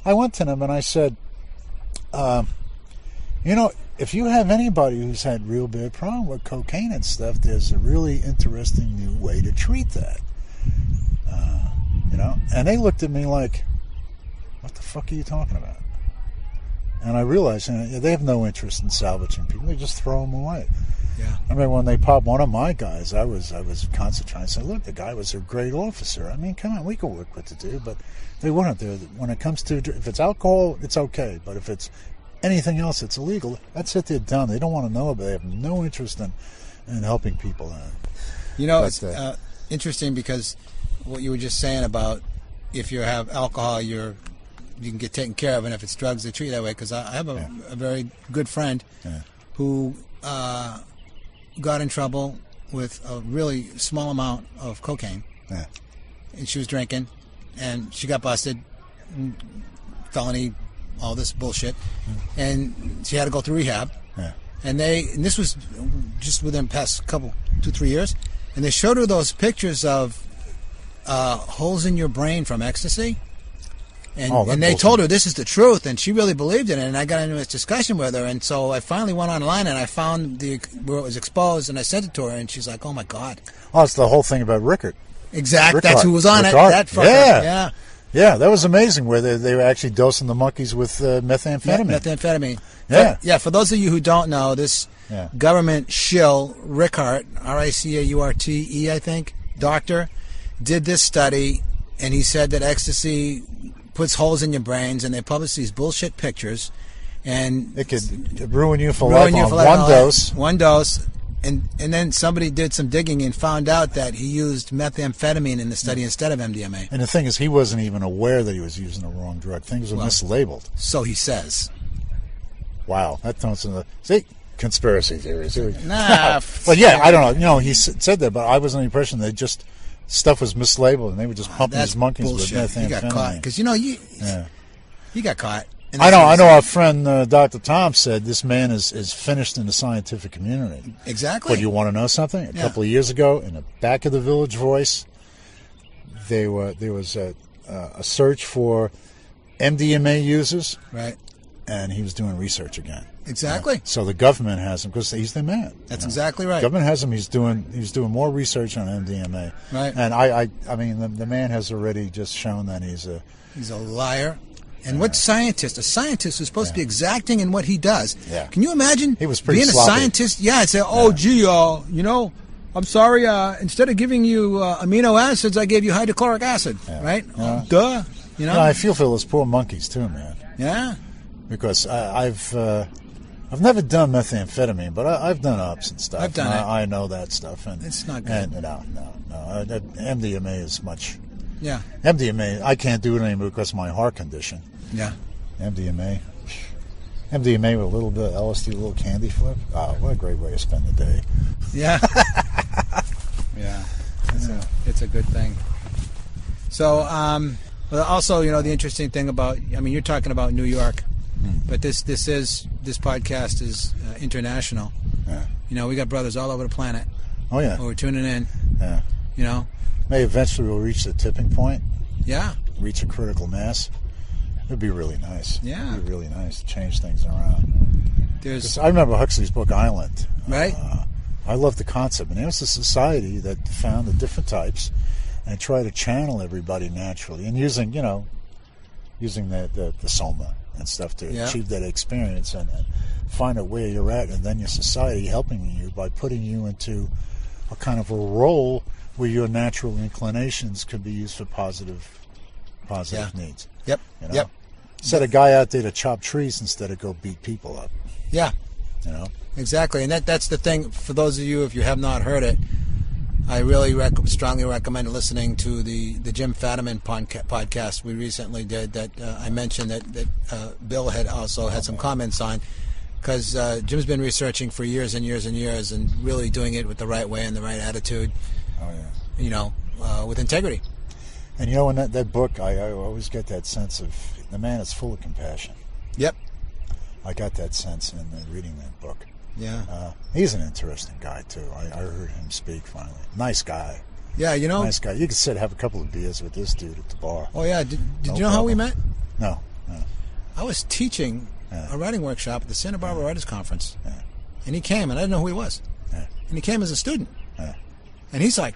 I went to them and I said, if you have anybody who's had real bad problem with cocaine and stuff, there's a really interesting new way to treat that. And they looked at me like, what the fuck are you talking about? And I realized they have no interest in salvaging people. They just throw them away. Yeah. I remember when they popped one of my guys, I was concentrating. I said, look, the guy was a great officer. I mean, come on, we can work with the dude. But they wouldn't. When it comes to, if it's alcohol, it's okay. But if it's anything else that's illegal, that's it, they're done. They don't want to know about it. They have no interest in helping people. It's interesting because what you were just saying about if you have alcohol, you can get taken care of, and if it's drugs, they treat you that way. Because I have a very good friend who got in trouble with a really small amount of cocaine. Yeah. And she was drinking, and she got busted, felony, all this bullshit, and she had to go through rehab. Yeah. And this was just within the past 2-3 years, and they showed her those pictures of holes in your brain from ecstasy. And they told her this is the truth, and she really believed it. And I got into this discussion with her, and so I finally went online and I found where it was exposed, and I sent it to her, and she's like, "Oh my God!" Oh, it's the whole thing about Rickard. Exactly, that's who was on Rickard. That fucker. Yeah, that was amazing. Where they were actually dosing the monkeys with methamphetamine. Methamphetamine. Yeah. For those of you who don't know, this government shill, Rickard, Ricaurte, I think, doctor, did this study, and he said that ecstasy puts holes in your brains, and they publish these bullshit pictures, and it could ruin you for life on one dose. One dose, and then somebody did some digging and found out that he used methamphetamine in the study instead of MDMA. And the thing is, he wasn't even aware that he was using the wrong drug. Things were mislabeled. So he says. Wow, that turns into conspiracy theories. Nah. But yeah, I don't know. He said that, but I was under the impression they just. Stuff was mislabeled, and they were just pumping these monkeys bullshit. with methamphetamine. He got caught because he got caught. I know. Our friend Dr. Tom said this man is finished in the scientific community. Exactly. But you want to know something? A couple of years ago, in the back of the Village Voice, there was a search for MDMA users, right? And he was doing research again. Exactly. So the government has him because he's the man. That's exactly right. Government has him. He's doing more research on MDMA. Right. And I mean, the man has already just shown that he's a liar. And what scientist? A scientist is supposed to be exacting in what he does. Yeah. Can you imagine he was pretty being sloppy. A scientist? Yeah. And say, gee, I'm sorry. Instead of giving you amino acids, I gave you hydrochloric acid. Yeah. Right? Duh. I feel for those poor monkeys too, man. Yeah. Because I've never done methamphetamine, but I've done ups and stuff. I've done it. I know that stuff, and it's not good. No. MDMA is much. Yeah. MDMA, I can't do it anymore because of my heart condition. Yeah. MDMA with a little bit of LSD, a little candy flip. Oh, what a great way to spend the day. Yeah. Yeah. It's a good thing. So, also, the interesting thing about, you're talking about New York. But this podcast is international. Yeah. We got brothers all over the planet. Oh yeah. Who are tuning in. Yeah. Maybe eventually we'll reach the tipping point. Yeah. Reach a critical mass. It'd be really nice. Yeah. It'd be really nice to change things around. I remember Huxley's book Island. Right. I love the concept, and it was a society that found the different types and try to channel everybody naturally, and using the soma and stuff to achieve that experience and find out where you're at, and then your society helping you by putting you into a kind of a role where your natural inclinations could be used for positive needs. Yep. Yep. Set a guy out there to chop trees instead of go beat people up. Yeah. Exactly, and that's the thing. For those of you, if you have not heard it, I really strongly recommend listening to the Jim Fadiman podcast we recently did that I mentioned that Bill had also had some comments on, because Jim's been researching for years and years and years and really doing it with the right way and the right attitude. Oh yeah. With integrity. And you know, in that book, I always get that sense of the man is full of compassion. Yep. I got that sense in reading that book. Yeah. He's an interesting guy, too. I heard him speak finally. Nice guy. Yeah, you know. Nice guy. You could sit have a couple of beers with this dude at the bar. Oh, yeah. Did you know how we met? No. I was teaching a writing workshop at the Santa Barbara Writers Conference. Yeah. And he came, and I didn't know who he was. Yeah. And he came as a student. Yeah. And he's like,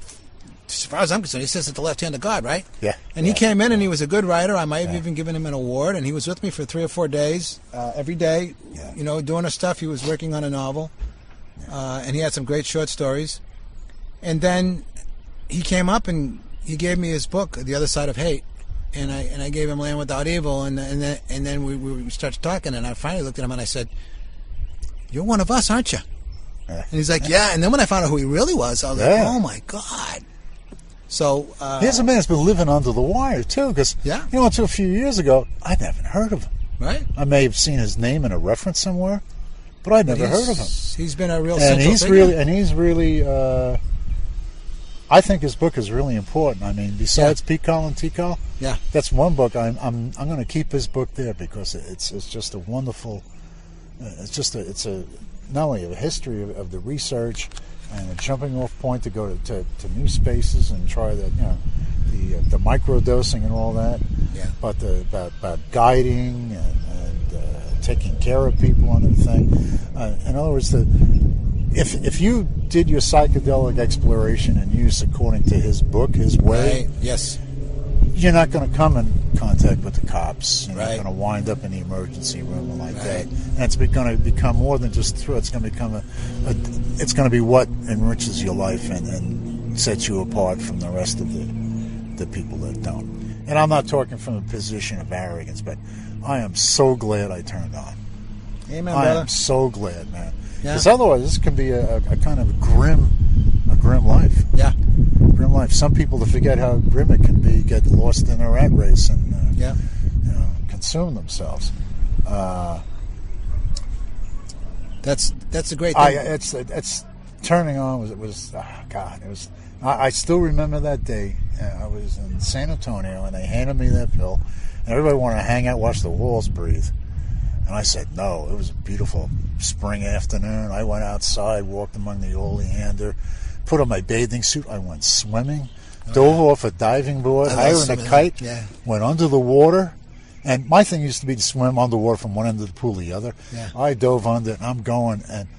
as far as I'm concerned, he sits at the left hand of God, right? Yeah. And he came in, and he was a good writer. I might have even given him an award. And he was with me for 3 or 4 days, every day, you know, doing his stuff. He was working on a novel. And he had some great short stories. And then he came up, and he gave me his book, The Other Side of Hate. And I gave him Land Without Evil. And then we started talking. And I finally looked at him, and I said, "You're one of us, aren't you?" And he's like, "Yeah." And then when I found out who he really was, I was like, "Oh, my God." So here's a man that's been living under the wire too, because you know, until a few years ago, I'd never heard of him. Right. I may have seen his name in a reference somewhere, but I'd never heard of him. He's been a real and central he's figure. really. I think his book is really important. I mean, besides Tikal and Tikal, that's one book. I'm going to keep his book there because it's just a wonderful. It's a not only a history of the research and a jumping off point to go to new spaces and try the the micro dosing and all that. Yeah. But about guiding and taking care of people and everything. In other words, if you did your psychedelic exploration and used according to his book, his way, right. Yes, you're not going to come in contact with the cops. You're right. not going to wind up in the emergency room like right. that. And it's going to become more than just a thrill. It's going to become it's going to be what enriches your life and sets you apart from the rest of the people that don't. And I'm not talking from a position of arrogance, but I am so glad I turned on. Amen, I brother. am so glad, man. Yeah. Because otherwise, this can be a kind of grim life. Yeah. Grim life. Some people, to forget how grim it can be, get lost in a rat race and consume themselves. That's a great thing. It's turning on. It was God. It was. I still remember that day. I was in San Antonio, and they handed me that pill, and everybody wanted to hang out, watch the walls breathe. And I said no. It was a beautiful spring afternoon. I went outside, walked among the oleander, put on my bathing suit. I went swimming, dove off a diving board, hiring a kite, went under the water. And my thing used to be to swim underwater from one end of the pool to the other. Yeah. I dove under, and I'm going, and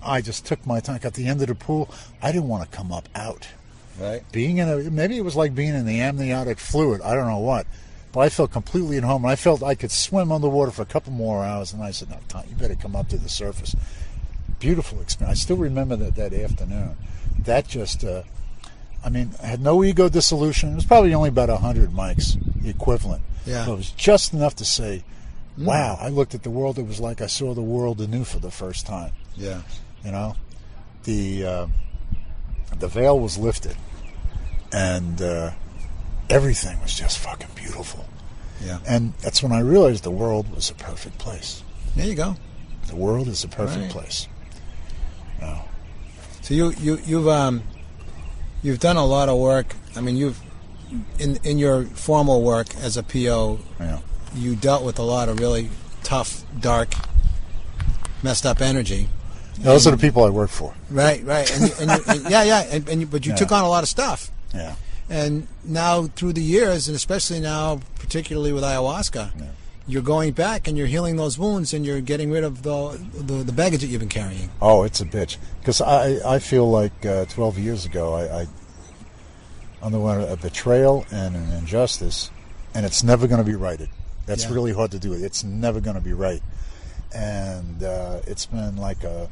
I just took my time. Got to the end of the pool. I didn't want to come up out. Right. Maybe it was like being in the amniotic fluid. I don't know what. But I felt completely at home, and I felt I could swim underwater for a couple more hours. And I said, "No, Tom, you better come up to the surface." Beautiful experience. I still remember that afternoon. That just, I had no ego dissolution. It was probably only about 100 mics, the equivalent. Yeah. But it was just enough to say, wow, I looked at the world. It was like I saw the world anew for the first time. Yeah. You know, the veil was lifted, and everything was just fucking beautiful. Yeah. And that's when I realized the world was a perfect place. There you go. The world is a perfect place. Oh. So you've done a lot of work. I mean, you've in your formal work as a PO, you dealt with a lot of really tough, dark, messed up energy. Those are the people I work for. Right. But you took on a lot of stuff. Yeah. And now through the years, and especially now, particularly with ayahuasca, you're going back and you're healing those wounds, and you're getting rid of the baggage that you've been carrying. Oh, it's a bitch. Because I feel like 12 years ago I underwent a betrayal and an injustice, and it's never going to be righted. That's really hard to do. It's never going to be right. And it's been like a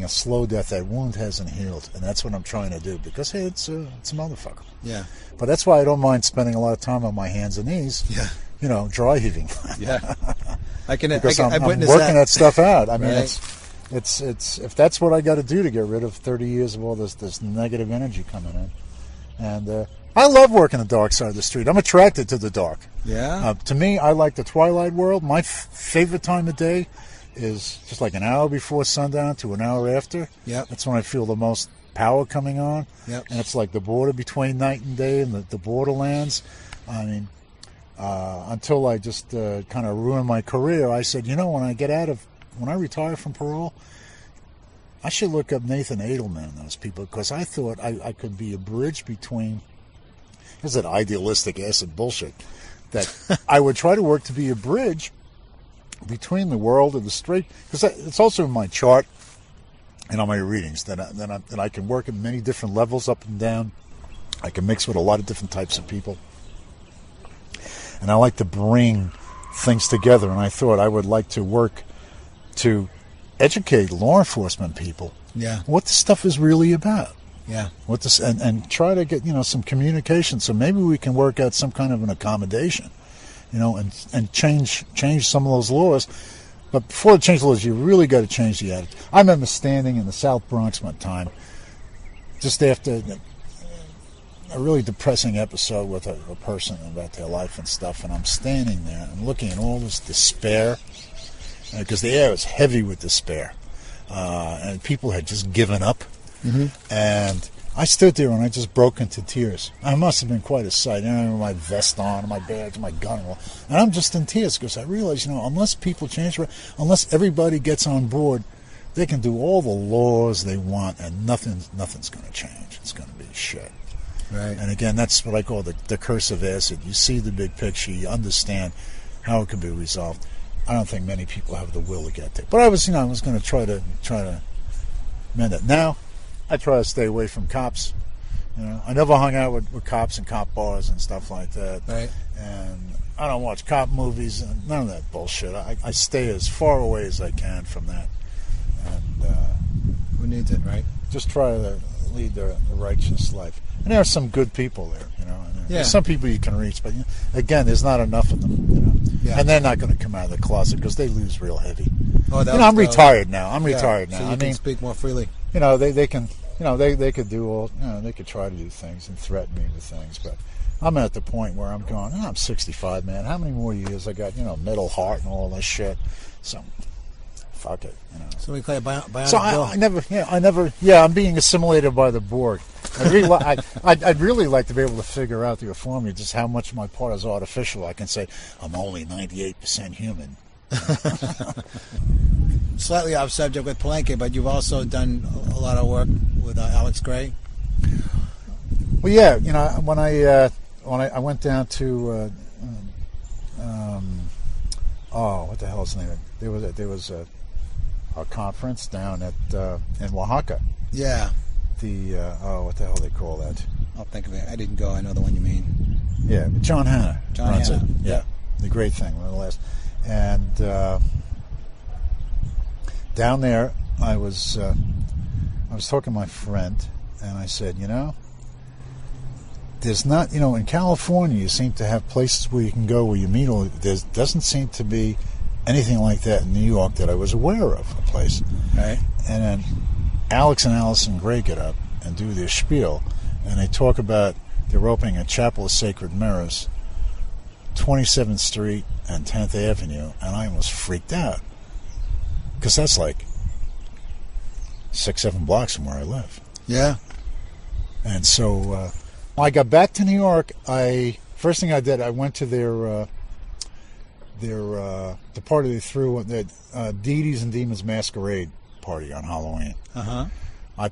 slow death. That wound hasn't healed, and that's what I'm trying to do. Because hey, it's a motherfucker. Yeah. But that's why I don't mind spending a lot of time on my hands and knees. Yeah. You know, dry heaving. Yeah. I'm working that stuff out. I mean, it's if that's what I got to do to get rid of 30 years of all this negative energy coming in. And I love working the dark side of the street. I'm attracted to the dark. Yeah. To me, I like the twilight world. My favorite time of day is just like an hour before sundown to an hour after. Yep. That's when I feel the most power coming on. Yep. And it's like the border between night and day and the borderlands. I mean, until I just kind of ruined my career, I said, when I retire from parole, I should look up Nathan Edelman and those people, because I thought I could be a bridge between, here's that idealistic acid bullshit, that I would try to work to be a bridge between the world of the straight, because it's also in my chart and on my readings that I can work at many different levels, up and down. I can mix with a lot of different types of people, and I like to bring things together. And I thought I would like to work to educate law enforcement people, what this stuff is really about. What this and try to get some communication, so maybe we can work out some kind of an accommodation, and change some of those laws. But before you change the laws, you really got to change the attitude. I remember standing in the South Bronx one time, just after a really depressing episode with a person about their life and stuff, and I'm standing there and looking at all this despair, because the air was heavy with despair, and people had just given up. And I stood there and I just broke into tears. I must have been quite a sight. I had my vest on, my badge, my gun, and I'm just in tears, because I realized, unless people change, unless everybody gets on board, they can do all the laws they want, and nothing's going to change. It's going to be shit. Right. And again, that's what I call the curse of acid. You see the big picture, you understand how it can be resolved. I don't think many people have the will to get there. But I was going to try to mend it. Now, I try to stay away from cops. I never hung out with cops and cop bars and stuff like that. Right. And I don't watch cop movies and none of that bullshit. I stay as far away as I can from that. And who needs it, right? Just try to lead the righteous life. And there are some good people there, And there's some people you can reach, but again, there's not enough of them, And they're not going to come out of the closet, because they lose real heavy. I'm retired now. I'm retired now. So you can speak more freely. They can, they could do all, they could try to do things and threaten me with things, but I'm at the point where I'm going, I'm 65, man. How many more years I got, metal heart and all this shit. So, fuck it, So we call it bionic So Bill. I never, I'm being assimilated by the Borg. I'd really like to be able to figure out through a formula just how much of my part is artificial. I can say, I'm only 98% human. Slightly off subject with Palenque, but you've also done a lot of work with Alex Gray. Well, yeah, when I went down to what the hell's the name of it? There was a conference down at in Oaxaca. Yeah. What the hell they call that? I'll think of it. I didn't go. I know the one you mean. Yeah, John Hanna runs Hanna. it. Yeah, the great thing, one of the last. And down there, I was talking to my friend, and I said, there's not, in California, you seem to have places where you can go where you meet all. There doesn't seem to be anything like that in New York that I was aware of. A place, right? And then Alex and Allison Gray get up and do their spiel, and they talk about they're opening a Chapel of Sacred Mirrors, 27th Street and 10th Avenue, and I almost freaked out, because that's like 6-7 blocks from where I live. Yeah. And so when I got back to New York, first thing I did, I went to the party they threw, the Deities and Demons Masquerade party on Halloween. I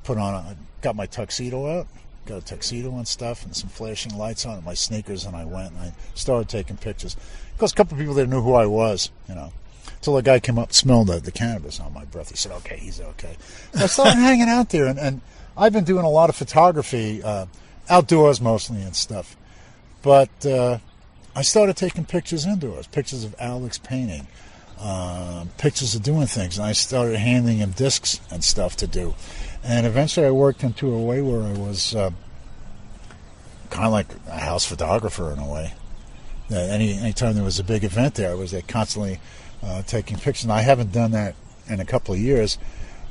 got my tuxedo out, got a tuxedo and stuff, and some flashing lights on, and my sneakers, and I went and I started taking pictures. Because a couple of people there knew who I was, Until a guy came up and smelled the cannabis on my breath. He said, okay, he's okay. So I started hanging out there, and I've been doing a lot of photography, outdoors mostly and stuff. But I started taking pictures indoors, pictures of Alex painting, pictures of doing things, and I started handing him discs and stuff to do. And eventually I worked into a way where I was kind of like a house photographer in a way. Any time there was a big event there, I was there constantly taking pictures. And I haven't done that in a couple of years.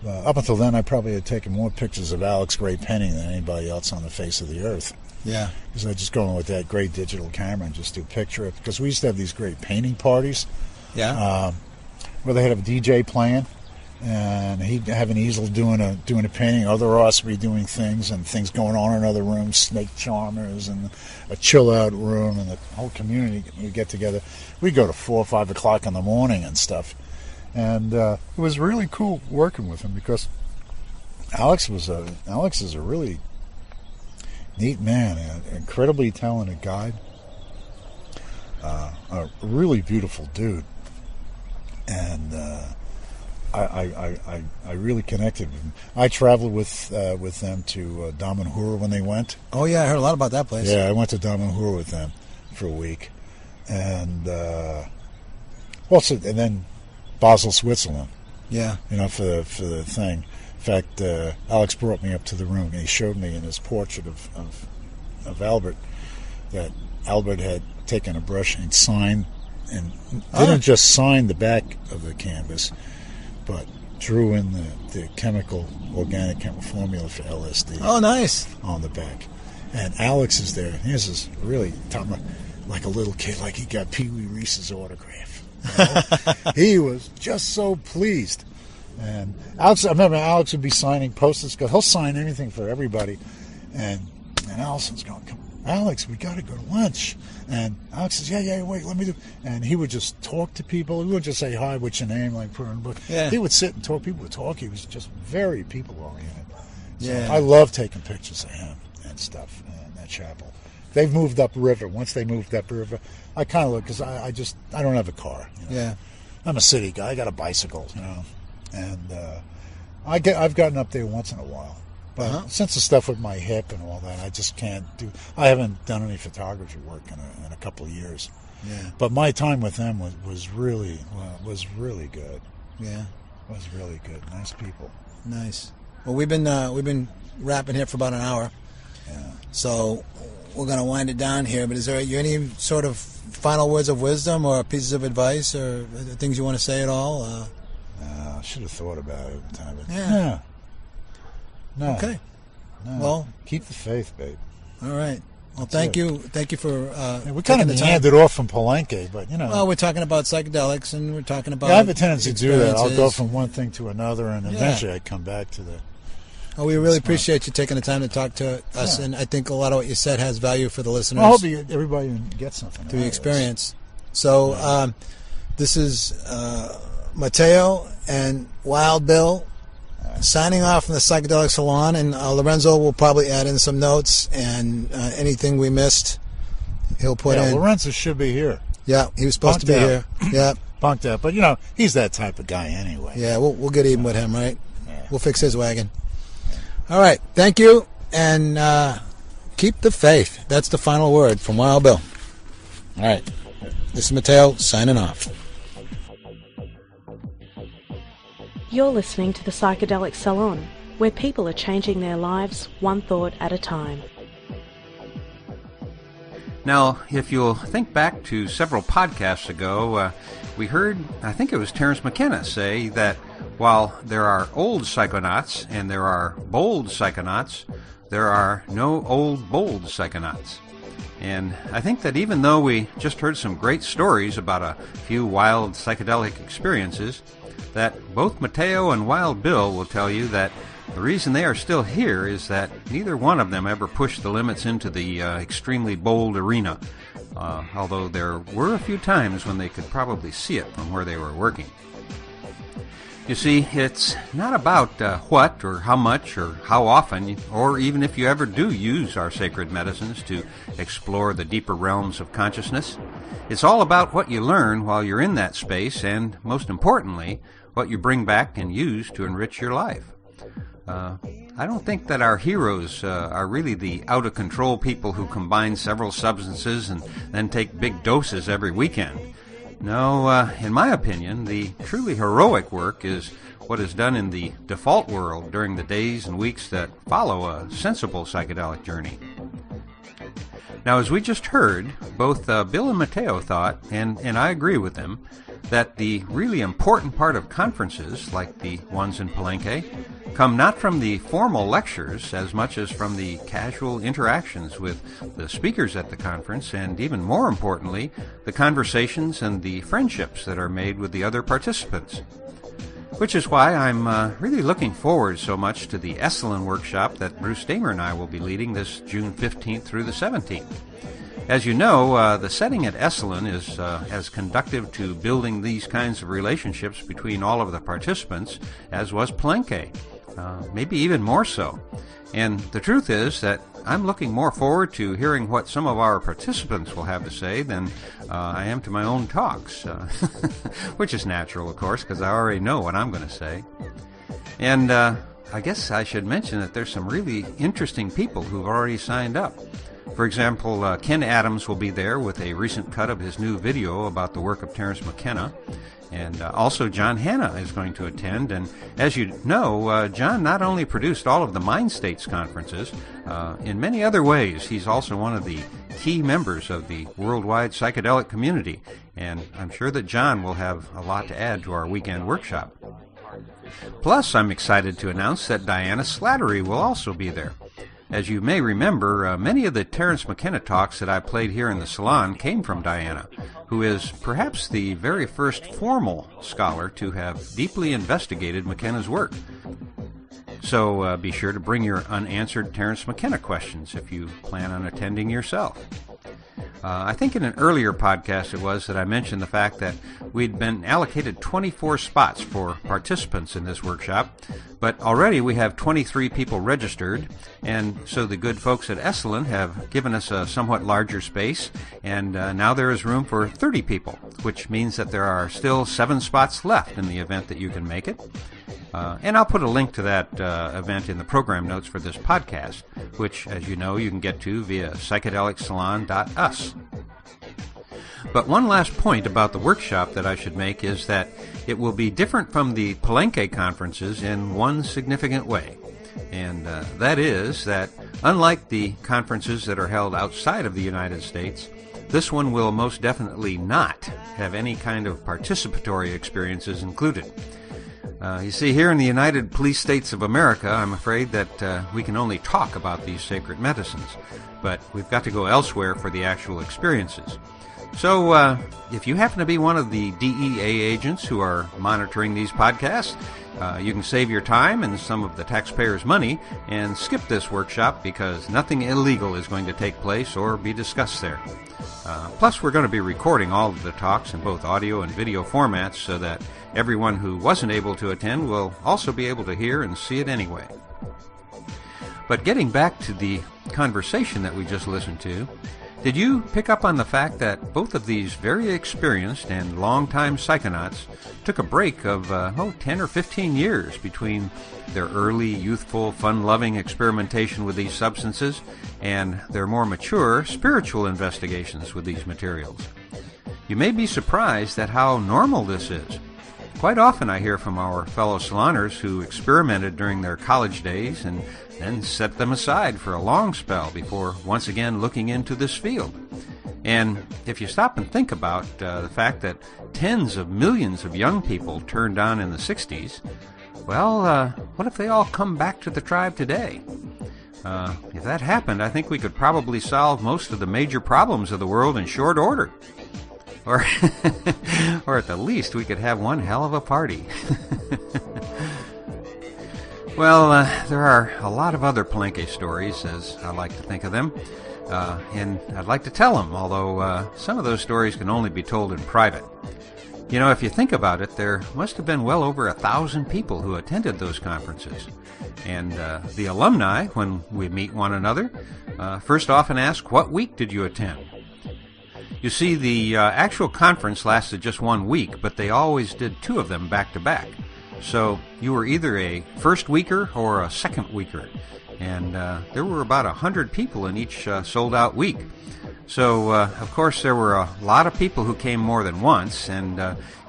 Up until then, I probably had taken more pictures of Alex Gray painting than anybody else on the face of the earth. Yeah. Because I just go in with that great digital camera and just do picture it. Because we used to have these great painting parties. Yeah. where they had a DJ playing, and he'd have an easel doing a painting. Other artists would be doing things, and things going on in other rooms, snake charmers, and a chill-out room, and the whole community would get together. We'd go to 4 or 5 o'clock in the morning and stuff. And it was really cool working with him because Alex is a really neat man, an incredibly talented guy, a really beautiful dude, and I really connected with him. I traveled with them to Damanhur when they went. Oh yeah, I heard a lot about that place. Yeah, I went to Damanhur with them for a week, and then Basel, Switzerland. Yeah. For the thing. In fact, Alex brought me up to the room and he showed me in his portrait of Albert that Albert had taken a brush and signed, and didn't just sign the back of the canvas, but drew in the organic chemical formula for LSD. Oh, nice. On the back. And Alex is there. Here's this really like a little kid, like he got Pee Wee Reese's autograph. He was just so pleased. And I remember Alex would be signing posters because he'll sign anything for everybody. And Allison's going, "Come, Alex, we got to go to lunch." And Alex says, "Yeah, wait, let me do." And he would just talk to people. He wouldn't just say, "Hi, what's your name?" like put in a book. Yeah. He would sit and talk. People would talk. He was just very people oriented. So Yeah. I love taking pictures of him and stuff in that chapel. They've moved upriver. Once they moved upriver, I kind of look because I don't have a car. Yeah. I'm a city guy. I got a bicycle, and I've gotten up there once in a while. But since the stuff with my hip and all that, I just can't do. I haven't done any photography work in a couple of years. Yeah. But my time with them was really good. Yeah. Was really good. Nice people. Nice. Well, we've been wrapping here for about an hour. Yeah. So we're going to wind it down here. But is there any sort of final words of wisdom or pieces of advice or things you want to say at all? I should have thought about it at the time. But Yeah. No. Okay. No. Well, keep the faith, babe. All right. Well, thank you for we kind of handed off from Palenque, but Well, we're talking about psychedelics, and we're talking about. I have a tendency to do that. I'll go from one thing to another, and eventually I come back to the. Well, we really appreciate you taking the time to talk to us, and I think a lot of what you said has value for the listeners. Well, I hope everybody gets something through the experience. So, this is Mateo and Wild Bill signing off from the Psychedelic Salon, and Lorenzo will probably add in some notes and anything we missed, he'll put in. Lorenzo should be here. Yeah, he was supposed to be here. Yeah, bunked out, but he's that type of guy anyway. Yeah, we'll get even with him, right? Yeah. We'll fix his wagon. All right, thank you, and keep the faith. That's the final word from Wild Bill. All right, this is Mateo signing off. You're listening to the Psychedelic Salon, where people are changing their lives one thought at a time. Now, if you'll think back to several podcasts ago, we heard, I think it was Terence McKenna, say that while there are old psychonauts and there are bold psychonauts, there are no old, bold psychonauts. And I think that even though we just heard some great stories about a few wild psychedelic experiences, that both Mateo and Wild Bill will tell you that the reason they are still here is that neither one of them ever pushed the limits into the extremely bold arena, although there were a few times when they could probably see it from where they were working. You see, it's not about what or how much or how often, or even if you ever do use our sacred medicines to explore the deeper realms of consciousness. It's all about what you learn while you're in that space, and most importantly, what you bring back and use to enrich your life. I don't think that our heroes are really the out-of-control people who combine several substances and then take big doses every weekend. No, in my opinion, the truly heroic work is what is done in the default world during the days and weeks that follow a sensible psychedelic journey. Now, as we just heard, both Bill and Mateo thought, and I agree with them, that the really important part of conferences, like the ones in Palenque, come not from the formal lectures as much as from the casual interactions with the speakers at the conference, and even more importantly, the conversations and the friendships that are made with the other participants. Which is why I'm really looking forward so much to the Esalen workshop that Bruce Damer and I will be leading this June 15th through the 17th. As you know, the setting at Esalen is as conducive to building these kinds of relationships between all of the participants as was Palenque, maybe even more so. And the truth is that I'm looking more forward to hearing what some of our participants will have to say than I am to my own talks, which is natural, of course, because I already know what I'm going to say. And I guess I should mention that there's some really interesting people who've already signed up. For example, Ken Adams will be there with a recent cut of his new video about the work of Terence McKenna. And also John Hanna is going to attend. And as you know, John not only produced all of the Mind States conferences, in many other ways, he's also one of the key members of the worldwide psychedelic community. And I'm sure that John will have a lot to add to our weekend workshop. Plus, I'm excited to announce that Diana Slattery will also be there. As you may remember, many of the Terence McKenna talks that I played here in the salon came from Diana, who is perhaps the very first formal scholar to have deeply investigated McKenna's work. So be sure to bring your unanswered Terence McKenna questions if you plan on attending yourself. I think in an earlier podcast it was that I mentioned the fact that we'd been allocated 24 spots for participants in this workshop, but already we have 23 people registered, and so the good folks at Esalen have given us a somewhat larger space, and now there is room for 30 people, which means that there are still 7 spots left in the event that you can make it. And I'll put a link to that event in the program notes for this podcast, which, as you know, you can get to via psychedelicsalon.us. But one last point about the workshop that I should make is that it will be different from the Palenque conferences in one significant way. And that is that, unlike the conferences that are held outside of the United States, this one will most definitely not have any kind of participatory experiences included. You see, here in the United Police States of America, I'm afraid that we can only talk about these sacred medicines, but we've got to go elsewhere for the actual experiences. So, if you happen to be one of the DEA agents who are monitoring these podcasts, you can save your time and some of the taxpayers' money and skip this workshop because nothing illegal is going to take place or be discussed there. Plus, we're going to be recording all of the talks in both audio and video formats so that everyone who wasn't able to attend will also be able to hear and see it anyway. But getting back to the conversation that we just listened to, did you pick up on the fact that both of these very experienced and long-time psychonauts took a break of 10 or 15 years between their early, youthful, fun-loving experimentation with these substances and their more mature spiritual investigations with these materials? You may be surprised at how normal this is. Quite often I hear from our fellow saloners who experimented during their college days and then set them aside for a long spell before once again looking into this field. And if you stop and think about the fact that tens of millions of young people turned on in the 60s, well, what if they all come back to the tribe today? If that happened, I think we could probably solve most of the major problems of the world in short order. Or at the least, we could have one hell of a party. Well, there are a lot of other Palenque stories, as I like to think of them, and I'd like to tell them, although some of those stories can only be told in private. You know, if you think about it, there must have been well over 1,000 people who attended those conferences. And the alumni, when we meet one another, first often ask, "What week did you attend?" You see, the actual conference lasted just 1 week, but they always did 2 of them back to back. So you were either a first weeker or a second weeker. And there were about 100 people in each sold-out week. So, of course, there were a lot of people who came more than once, and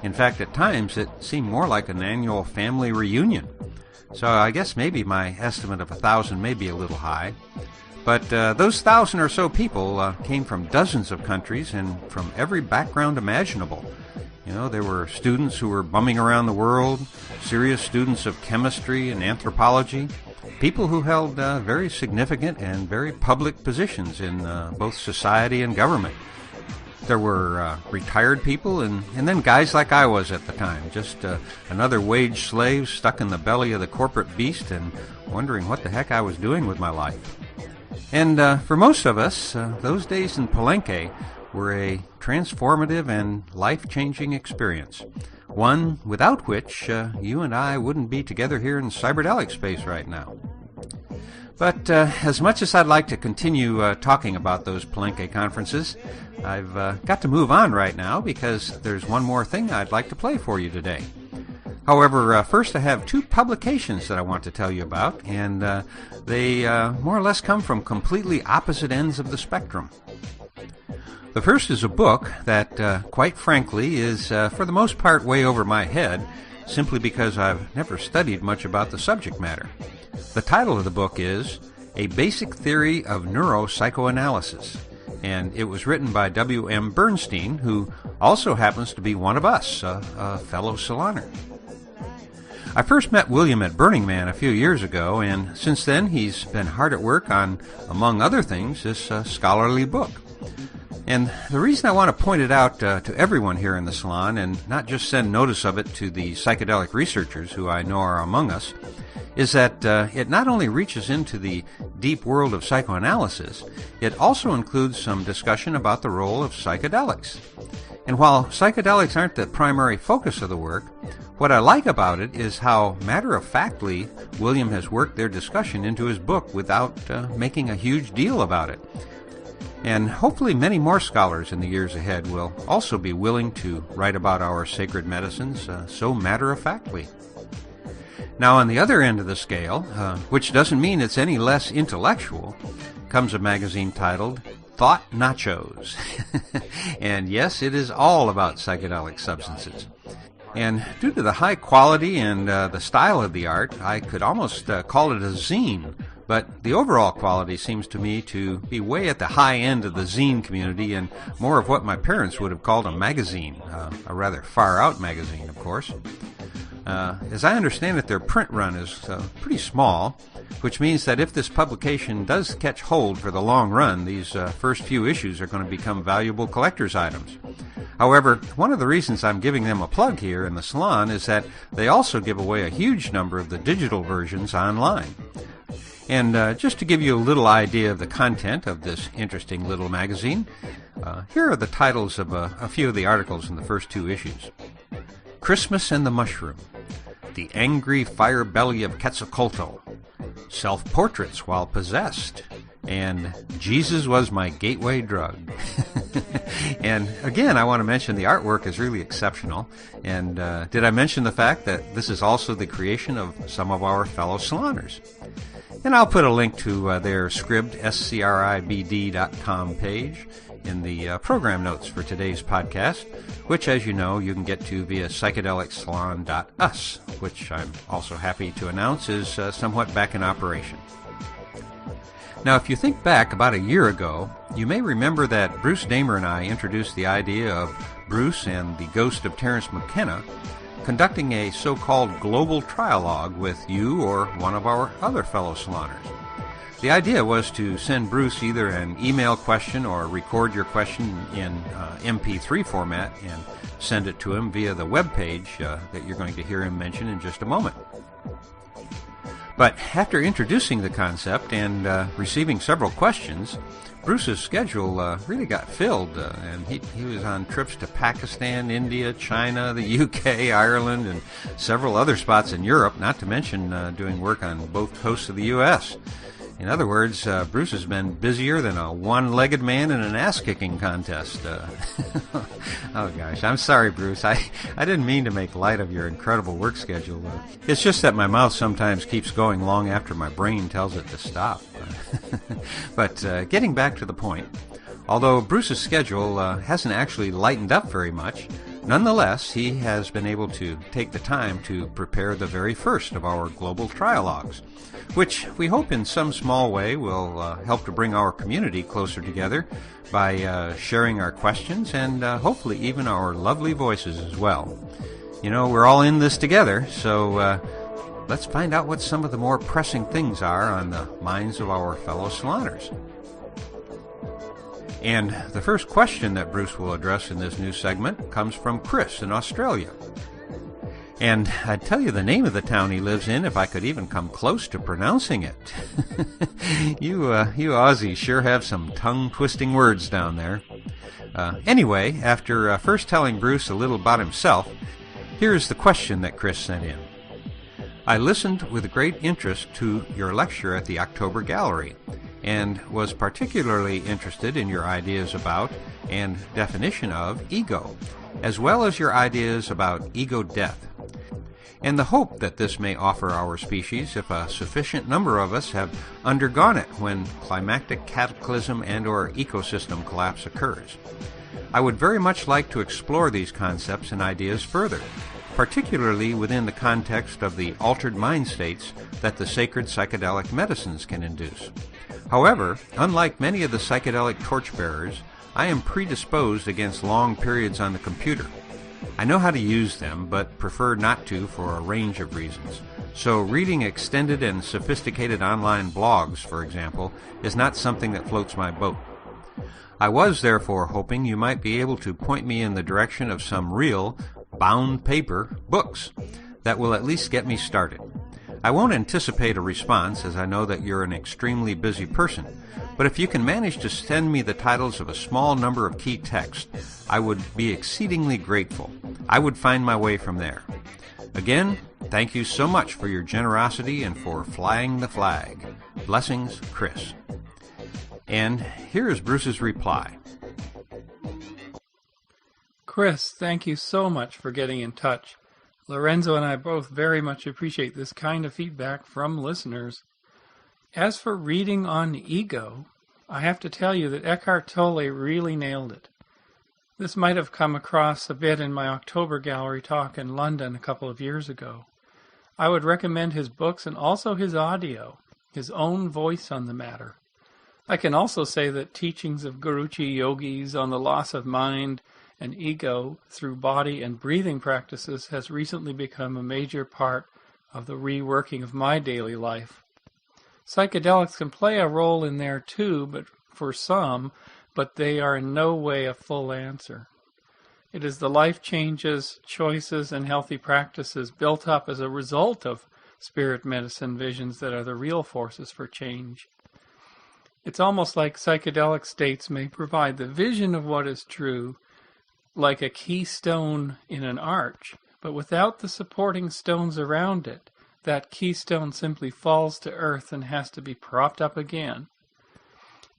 in fact, at times, it seemed more like an annual family reunion. So I guess maybe my estimate of 1,000 may be a little high. But those 1,000 or so people came from dozens of countries and from every background imaginable. You know, there were students who were bumming around the world, serious students of chemistry and anthropology, people who held very significant and very public positions in both society and government. There were retired people and then guys like I was at the time, just another wage slave stuck in the belly of the corporate beast and wondering what the heck I was doing with my life. And for most of us, those days in Palenque were a transformative and life-changing experience, one without which you and I wouldn't be together here in cyberdelic space right now. But as much as I'd like to continue talking about those Palenque conferences, I've got to move on right now because there's one more thing I'd like to play for you today. However, first I have two publications that I want to tell you about, and they more or less come from completely opposite ends of the spectrum. The first is a book that, quite frankly, is for the most part way over my head, simply because I've never studied much about the subject matter. The title of the book is A Basic Theory of Neuropsychoanalysis, and it was written by W.M. Bernstein, who also happens to be one of us, a fellow saloner. I first met William at Burning Man a few years ago, and since then he's been hard at work on, among other things, this scholarly book. And the reason I want to point it out to everyone here in the salon, and not just send notice of it to the psychedelic researchers who I know are among us, is that it not only reaches into the deep world of psychoanalysis, it also includes some discussion about the role of psychedelics. And while psychedelics aren't the primary focus of the work, what I like about it is how matter-of-factly William has worked their discussion into his book without making a huge deal about it. And hopefully many more scholars in the years ahead will also be willing to write about our sacred medicines so matter-of-factly. Now, on the other end of the scale, which doesn't mean it's any less intellectual, comes a magazine titled Thought Nachos. And yes, it is all about psychedelic substances. And due to the high quality and the style of the art, I could almost call it a zine. But the overall quality seems to me to be way at the high end of the zine community and more of what my parents would have called a magazine, a rather far-out magazine, of course. As I understand it, their print run is pretty small, which means that if this publication does catch hold for the long run, these first few issues are going to become valuable collector's items. However, one of the reasons I'm giving them a plug here in the salon is that they also give away a huge number of the digital versions online. And just to give you a little idea of the content of this interesting little magazine, here are the titles of a few of the articles in the first two issues. Christmas and the Mushroom, The Angry Fire Belly of Quetzalcoatl, Self-Portraits While Possessed, and Jesus Was My Gateway Drug. And again, I want to mention the artwork is really exceptional. And did I mention the fact that this is also the creation of some of our fellow saloners? And I'll put a link to their Scribd, scribd.com page in the program notes for today's podcast, which, as you know, you can get to via psychedelicsalon.us, which I'm also happy to announce is somewhat back in operation. Now, if you think back about a year ago, you may remember that Bruce Damer and I introduced the idea of Bruce and the ghost of Terence McKenna conducting a so-called global trialogue with you or one of our other fellow saloners. The idea was to send Bruce either an email question or record your question in MP3 format and send it to him via the web page that you're going to hear him mention in just a moment. But after introducing the concept and receiving several questions, Bruce's schedule really got filled, and he was on trips to Pakistan, India, China, the UK, Ireland, and several other spots in Europe, not to mention doing work on both coasts of the U.S. In other words, Bruce has been busier than a one-legged man in an ass-kicking contest. Oh gosh, I'm sorry, Bruce. I didn't mean to make light of your incredible work schedule. It's just that my mouth sometimes keeps going long after my brain tells it to stop. But getting back to the point, although Bruce's schedule hasn't actually lightened up very much, Nonetheless, he has been able to take the time to prepare the very first of our global trialogues, which we hope in some small way will help to bring our community closer together by sharing our questions and hopefully even our lovely voices as well. You know, we're all in this together, so let's find out what some of the more pressing things are on the minds of our fellow saloners. And the first question that Bruce will address in this new segment comes from Chris in Australia. And I'd tell you the name of the town he lives in if I could even come close to pronouncing it. You Aussies sure have some tongue-twisting words down there. Anyway, after first telling Bruce a little about himself, here's the question that Chris sent in. I listened with great interest to your lecture at the October Gallery, and was particularly interested in your ideas about and definition of ego, as well as your ideas about ego death, and the hope that this may offer our species if a sufficient number of us have undergone it when climactic cataclysm and or ecosystem collapse occurs. I would very much like to explore these concepts and ideas further, particularly within the context of the altered mind states that the sacred psychedelic medicines can induce. However, unlike many of the psychedelic torchbearers, I am predisposed against long periods on the computer. I know how to use them, but prefer not to for a range of reasons. So reading extended and sophisticated online blogs, for example, is not something that floats my boat. I was therefore hoping you might be able to point me in the direction of some real, bound paper books that will at least get me started. I won't anticipate a response, as I know that you're an extremely busy person, but if you can manage to send me the titles of a small number of key texts, I would be exceedingly grateful. I would find my way from there. Again, thank you so much for your generosity and for flying the flag. Blessings, Chris. And here is Bruce's reply. Chris, thank you so much for getting in touch. Lorenzo and I both very much appreciate this kind of feedback from listeners. As for reading on ego, I have to tell you that Eckhart Tolle really nailed it. This might have come across a bit in my October Gallery talk in London a couple of years ago. I would recommend his books and also his audio, his own voice on the matter. I can also say that teachings of Guruji yogis on the loss of mind and ego through body and breathing practices has recently become a major part of the reworking of my daily life. Psychedelics can play a role in there too, but they are in no way a full answer. It is the life changes, choices, and healthy practices built up as a result of spirit medicine visions that are the real forces for change. It's almost like psychedelic states may provide the vision of what is true, like a keystone in an arch, but without the supporting stones around it, that keystone simply falls to earth and has to be propped up again.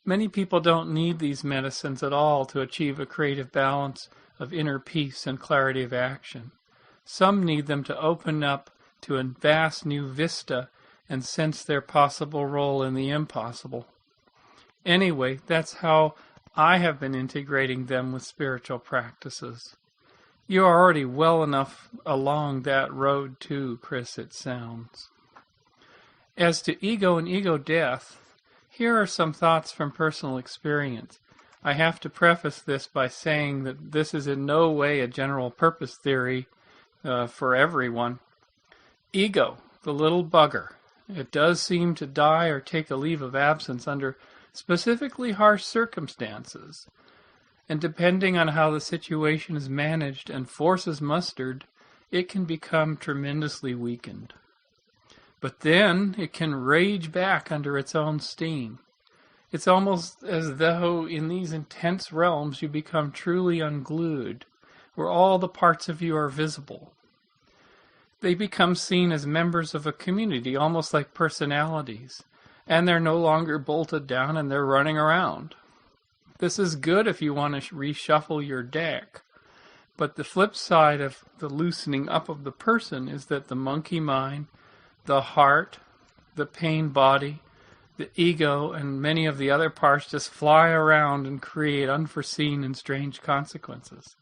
Many people don't need these medicines at all to achieve a creative balance of inner peace and clarity of action. Some need them to open up to a vast new vista and sense their possible role in the impossible. Anyway, that's how I have been integrating them with spiritual practices. You are already well enough along that road too, Chris, it sounds. As to ego and ego death, here are some thoughts from personal experience. I have to preface this by saying that this is in no way a general purpose theory for everyone. Ego, the little bugger, it does seem to die or take a leave of absence under specifically harsh circumstances, and depending on how the situation is managed and forces mustered, it can become tremendously weakened. But then it can rage back under its own steam. It's almost as though in these intense realms you become truly unglued, where all the parts of you are visible. They become seen as members of a community, almost like personalities, and they're no longer bolted down and they're running around. This is good if you want to reshuffle your deck, but the flip side of the loosening up of the person is that the monkey mind, the heart, the pain body, the ego, and many of the other parts just fly around and create unforeseen and strange consequences.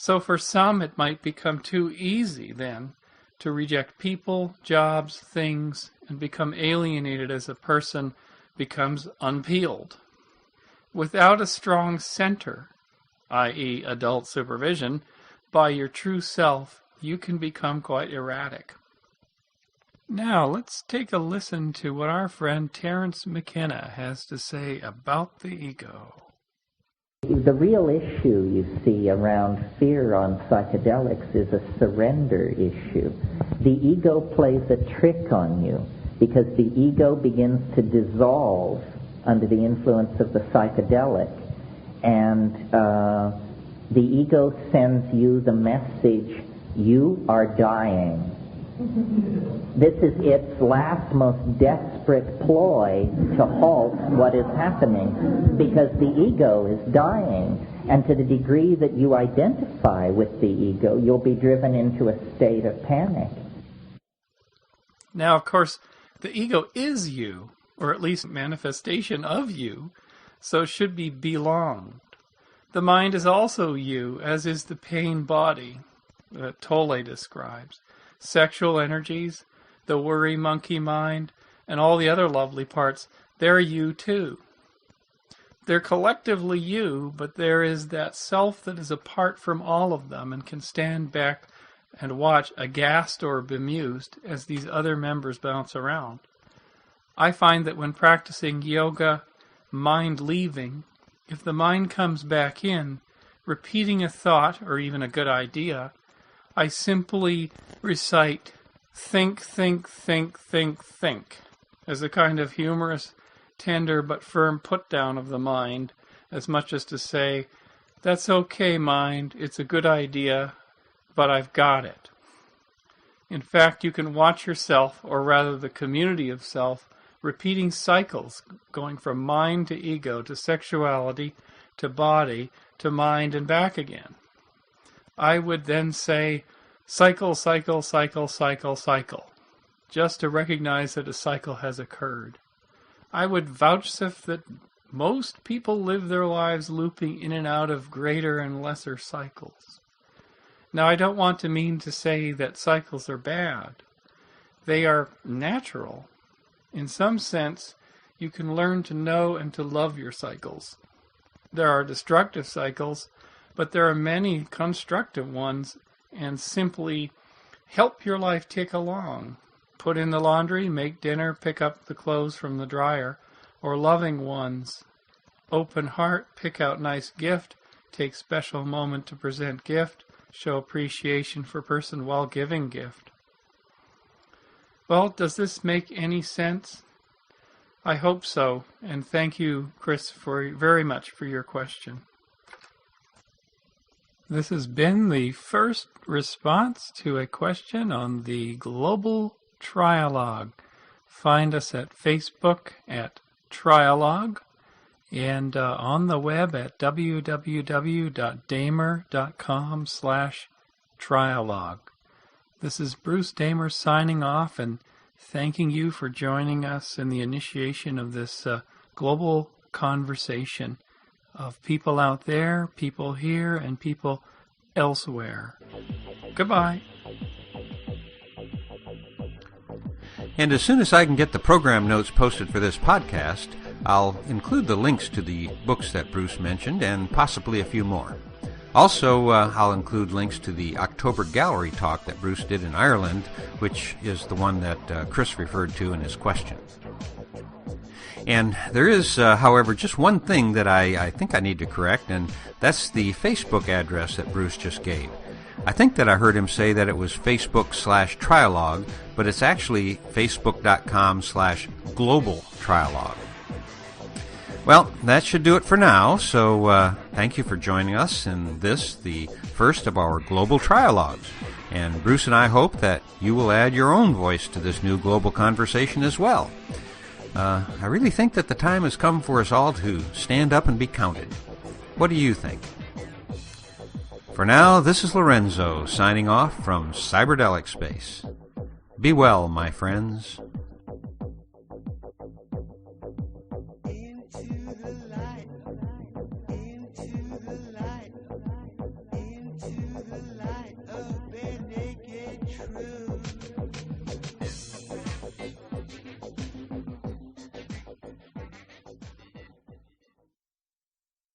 So for some, it might become too easy then to reject people, jobs, things, and become alienated as a person becomes unpeeled. Without a strong center, i.e. adult supervision, by your true self, you can become quite erratic. Now, let's take a listen to what our friend Terence McKenna has to say about the ego. The real issue, you see, around fear on psychedelics is a surrender issue. The ego plays a trick on you because the ego begins to dissolve under the influence of the psychedelic, and the ego sends you the message, you are dying. This is its last, most desperate ploy to halt what is happening, because the ego is dying, and to the degree that you identify with the ego, you'll be driven into a state of panic. Now, of course, the ego is you, or at least manifestation of you, so should be belonged. The mind is also you, as is the pain body that Tolle describes. Sexual energies, the worry monkey mind, and all the other lovely parts, they're you too. They're collectively you, but there is that self that is apart from all of them and can stand back and watch aghast or bemused as these other members bounce around. I find that when practicing yoga, mind leaving, if the mind comes back in, repeating a thought or even a good idea, I simply recite think, think, think, think, think, as a kind of humorous, tender but firm put-down of the mind, as much as to say, that's okay, mind, it's a good idea, but I've got it. In fact, you can watch yourself, or rather the community of self, repeating cycles, going from mind to ego, to sexuality, to body, to mind, and back again. I would then say, cycle, cycle, cycle, cycle, cycle, just to recognize that a cycle has occurred. I would vouchsafe that most people live their lives looping in and out of greater and lesser cycles. Now, I don't want to mean to say that cycles are bad. They are natural. In some sense, you can learn to know and to love your cycles. There are destructive cycles, but there are many constructive ones, and simply help your life tick along. Put in the laundry, make dinner, pick up the clothes from the dryer, or loving ones. Open heart, pick out nice gift, take special moment to present gift, show appreciation for person while giving gift. Well, does this make any sense? I hope so, and thank you, Chris, very much for your question. This has been the first response to a question on the Global Trialogue. Find us at Facebook at Trialogue, and on the web at www.damer.com/Trialogue. This is Bruce Damer signing off and thanking you for joining us in the initiation of this global conversation of people out there, people here, and people elsewhere. Goodbye. And as soon as I can get the program notes posted for this podcast, I'll include the links to the books that Bruce mentioned and possibly a few more. Also, I'll include links to the October gallery talk that Bruce did in Ireland, which is the one that Chris referred to in his question. And there is, however, just one thing that I think I need to correct, and that's the Facebook address that Bruce just gave. I think that I heard him say that it was Facebook/Trialogue, but it's actually Facebook.com/Global Trialogue. Well, that should do it for now, so thank you for joining us in this, the first of our Global Trialogues. And Bruce and I hope that you will add your own voice to this new global conversation as well. I really think that the time has come for us all to stand up and be counted. What do you think? For now, this is Lorenzo signing off from Cyberdelic Space. Be well, my friends. Into the light, into the light, into true.